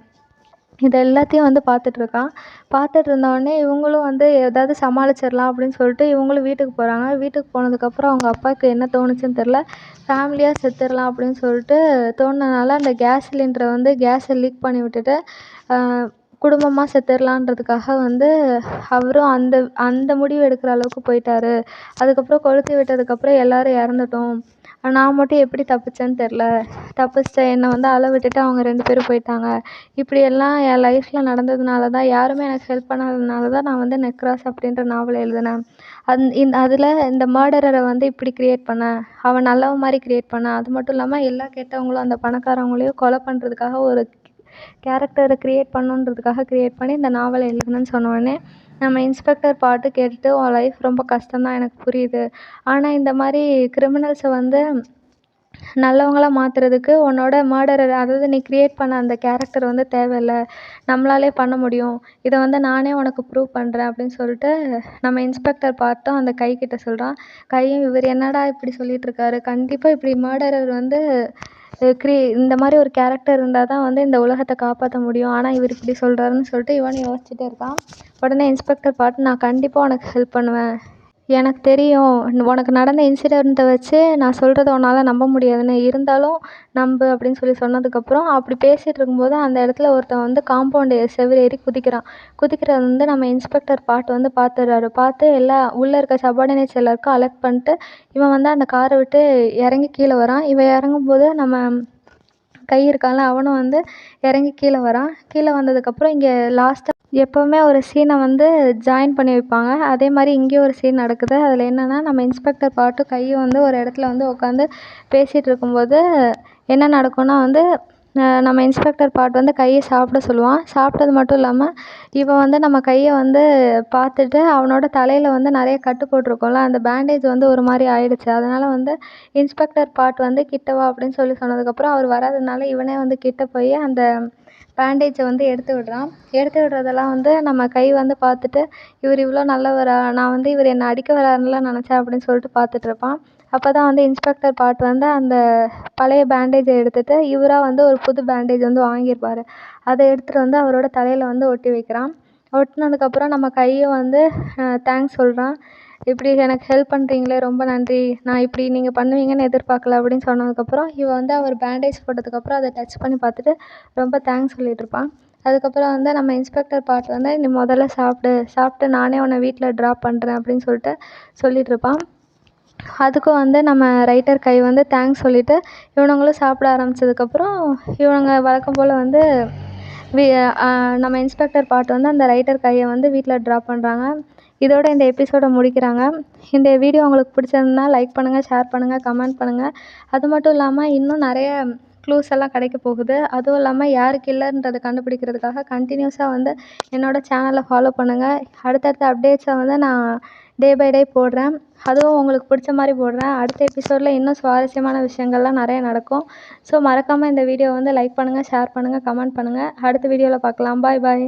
Speaker 1: இது எல்லாத்தையும் வந்து பார்த்துட்ருக்கான். பார்த்துட்டு இருந்தோடனே இவங்களும் வந்து ஏதாவது சமாளிச்சிடலாம் அப்படின்னு சொல்லிட்டு இவங்களும் வீட்டுக்கு போகிறாங்க. வீட்டுக்கு போனதுக்கப்புறம் அவங்க அப்பாவுக்கு என்ன தோணுச்சுன்னு தெரில. ஃபேமிலியாக செத்துடலாம் அப்படின்னு சொல்லிட்டு தோணுனனால அந்த கேஸ் சிலிண்டரை வந்து கேஸை லீக் பண்ணி விட்டுட்டு குடும்பமாக செத்துடலான்றதுக்காக வந்து அவரும் அந்த அந்த முடிவு எடுக்கிற அளவுக்கு போயிட்டார். அதுக்கப்புறம் கொளுத்தி விட்டதுக்கப்புறம் எல்லோரும் இறந்துட்டோம். நான் மட்டும் எப்படி தப்பிச்சேன்னு தெரில. தப்பிச்சிட்டேன். என்னை வந்து அழ விட்டுட்டு அவங்க 2 பேரும் போயிட்டாங்க. இப்படியெல்லாம் என் லைஃப்பில் நடந்ததுனால தான், யாருமே எனக்கு ஹெல்ப் பண்ணாததுனால தான் நான் வந்து நெக்ராஸ் அப்படின்ற நாவலை எழுதினேன். அதில் இந்த மர்டரரை வந்து இப்படி கிரியேட் பண்ணேன். அவன் நல்லவன் மாதிரி கிரியேட் பண்ணேன். அது மட்டும் இல்லாமல் எல்லா கெட்டவங்களும் அந்த பணக்காரவங்களையும் கொலை பண்ணுறதுக்காக ஒரு கேரக்டரை கிரியேட் பண்ணணுன்றதுக்காக கிரியேட் பண்ணி இந்த நாவலை எழுதினேன்னு சொன்னோடனே நம்ம இன்ஸ்பெக்டர் பாட்டு கேட்டுட்டு உன் லைஃப் ரொம்ப கஷ்டம்தான் எனக்கு புரியுது. ஆனால் இந்த மாதிரி கிரிமினல்ஸை வந்து நல்லவங்களா மாற்றுறதுக்கு உன்னோட மர்டரர், அதாவது நீ கிரியேட் பண்ண அந்த கேரக்டர் வந்து தேவையில்லை. நம்மளாலே பண்ண முடியும். இதை வந்து நானே உனக்கு ப்ரூவ் பண்ணுறேன் அப்படின்னு சொல்லிட்டு நம்ம இன்ஸ்பெக்டர் பாட்டும் அந்த கைக்கிட்ட சொல்கிறான். கையும் இவர் என்னடா இப்படி சொல்லிகிட்ருக்காரு. கண்டிப்பாக இப்படி மர்டரர் வந்து இந்த மாதிரி ஒரு கேரக்டர் இருந்தால் தான் வந்து இந்த உலகத்தை காப்பாற்ற முடியும். ஆனால் இவர் இப்படி சொல்கிறாருன்னு சொல்லிட்டு இவனும் யோசிச்சுட்டே இருக்கான். உடனே இன்ஸ்பெக்டர் பாட்டு, நான் கண்டிப்பாக உனக்கு ஹெல்ப் பண்ணுவேன். எனக்கு தெரியும் உனக்கு நடந்த இன்சிடெண்ட்டை வச்சு நான் சொல்கிறத உன்னால் நம்ப முடியாதுன்னு. இருந்தாலும் நம்பு அப்படின்னு சொல்லி சொன்னதுக்கப்புறம் அப்படி பேசிகிட்டு இருக்கும்போது அந்த இடத்துல ஒருத்தன் வந்து காம்பவுண்டு செவுரு ஏறி குதிக்கிறான். குதிக்கிறது வந்து நம்ம இன்ஸ்பெக்டர் பாட்டு வந்து பார்த்துடுறாரு. பார்த்து எல்லா உள்ளே இருக்க சப்பார்டினேட்ஸ் எல்லாருக்கும் அலர்ட் பண்ணிட்டு இவன் வந்து அந்த காரை விட்டு இறங்கி கீழே வரான். இவன் இறங்கும்போது நம்ம கை இருக்கான்ல, அவனும் வந்து இறங்கி கீழே வரான். கீழே வந்ததுக்கப்புறம் இங்கே லாஸ்ட்டாக எப்போவுமே ஒரு சீனை வந்து ஜாயின் பண்ணி வைப்பாங்க. அதே மாதிரி இங்கேயும் ஒரு சீன் நடக்குது. அதில் என்னென்னா நம்ம இன்ஸ்பெக்டர் பாட்டும் கையும் வந்து ஒரு இடத்துல வந்து உட்காந்து பேசிகிட்டு இருக்கும்போது என்ன நடக்கும்னா வந்து நம்ம இன்ஸ்பெக்டர் பாட் வந்து கையை சாப்பிட சொல்லுவான். சாப்பிட்டது மட்டும் இல்லாமல் இவன் வந்து நம்ம கையை வந்து பார்த்துட்டு அவனோட தலையில் வந்து நிறைய கட்டு போட்டிருக்கோம்ல, அந்த பேண்டேஜ் வந்து ஒரு மாதிரி ஆயிடுச்சு. அதனால் வந்து இன்ஸ்பெக்டர் பாட் வந்து கிட்ட வா அப்படின்னு சொல்லி சொன்னதுக்கப்புறம் அவர் வராதனால இவனே வந்து கிட்ட போய் அந்த பேண்டேஜை வந்து எடுத்து விடுறான். எடுத்து விடுறதெல்லாம் வந்து நம்ம கை வந்து பார்த்துட்டு இவர் இவ்வளோ நல்லவரா, நான் வந்து இவர் என்னை அடிக்க வராருன்னுலாம் நினச்சேன் அப்படின்னு சொல்லிட்டு பார்த்துட்ருப்பான். அப்போ தான் வந்து இன்ஸ்பெக்டர் பாட் வந்து அந்த பழைய பேண்டேஜை எடுத்துகிட்டு இவராக வந்து ஒரு புது பேண்டேஜ் வந்து வாங்கியிருப்பார். அதை எடுத்துகிட்டு வந்து அவரோட தலையில் வந்து ஒட்டி வைக்கிறான். ஒட்டினதுக்கப்புறம் நம்ம கையும் வந்து தேங்க்ஸ் சொல்கிறான். இப்படி எனக்கு ஹெல்ப் பண்ணுறீங்களே, ரொம்ப நன்றி. நான் இப்படி நீங்கள் பண்ணுவீங்கன்னு எதிர்பார்க்கல அப்படின்னு சொன்னதுக்கப்புறம் இவன் வந்து அவர் பேண்டேஜ் போட்டதுக்கப்புறம் அதை டச் பண்ணி பார்த்துட்டு ரொம்ப தேங்க்ஸ் சொல்லிகிட்ருப்பான். அதுக்கப்புறம் வந்து நம்ம இன்ஸ்பெக்டர் பாட் வந்து நீ முதல்ல சாப்பிட்டு நானே உன்னை வீட்டில் ட்ராப் பண்ணுறேன் அப்படின்னு சொல்லிட்டு சொல்லிகிட்ருப்பான். அதுக்கும் வந்து நம்ம ரைட்டர் கை வந்து தேங்க்ஸ் சொல்லிவிட்டு இவனுங்களும் சாப்பிட ஆரம்பித்ததுக்கப்புறம் இவனுங்க வழக்கம் போல் வந்து நம்ம இன்ஸ்பெக்டர் பாட் வந்து அந்த ரைட்டர் கையை வந்து வீட்டில் ட்ராப் பண்ணுறாங்க. இதோட இந்த எபிசோடை முடிக்கிறாங்க. இந்த வீடியோ உங்களுக்கு பிடிச்சிருந்தா லைக் பண்ணுங்கள், ஷேர் பண்ணுங்கள், கமெண்ட் பண்ணுங்கள். அது மட்டும் இல்லாமல் இன்னும் நிறைய க்ளூஸ் எல்லாம் கிடைக்க போகுது. அதுவும் இல்லாமல் யார் கில்லர்ன்றதை கண்டுபிடிக்கிறதுக்காக கண்டினியூஸாக வந்து என்னோடய சேனலை ஃபாலோ பண்ணுங்கள். அடுத்தடுத்த அப்டேட்ஸை வந்து நான் டே பை டே போடுறேன். அதுவும் உங்களுக்கு பிடிச்ச மாதிரி போடுறேன். அடுத்த எபிசோடில் இன்னும் சுவாரஸ்யமான விஷயங்கள்லாம் நிறைய நடக்கும். ஸோ மறக்காமல் இந்த வீடியோ வந்து லைக் பண்ணுங்கள், ஷேர் பண்ணுங்கள், கமெண்ட் பண்ணுங்கள். அடுத்த வீடியோவில் பார்க்கலாம். பாய் பாய்.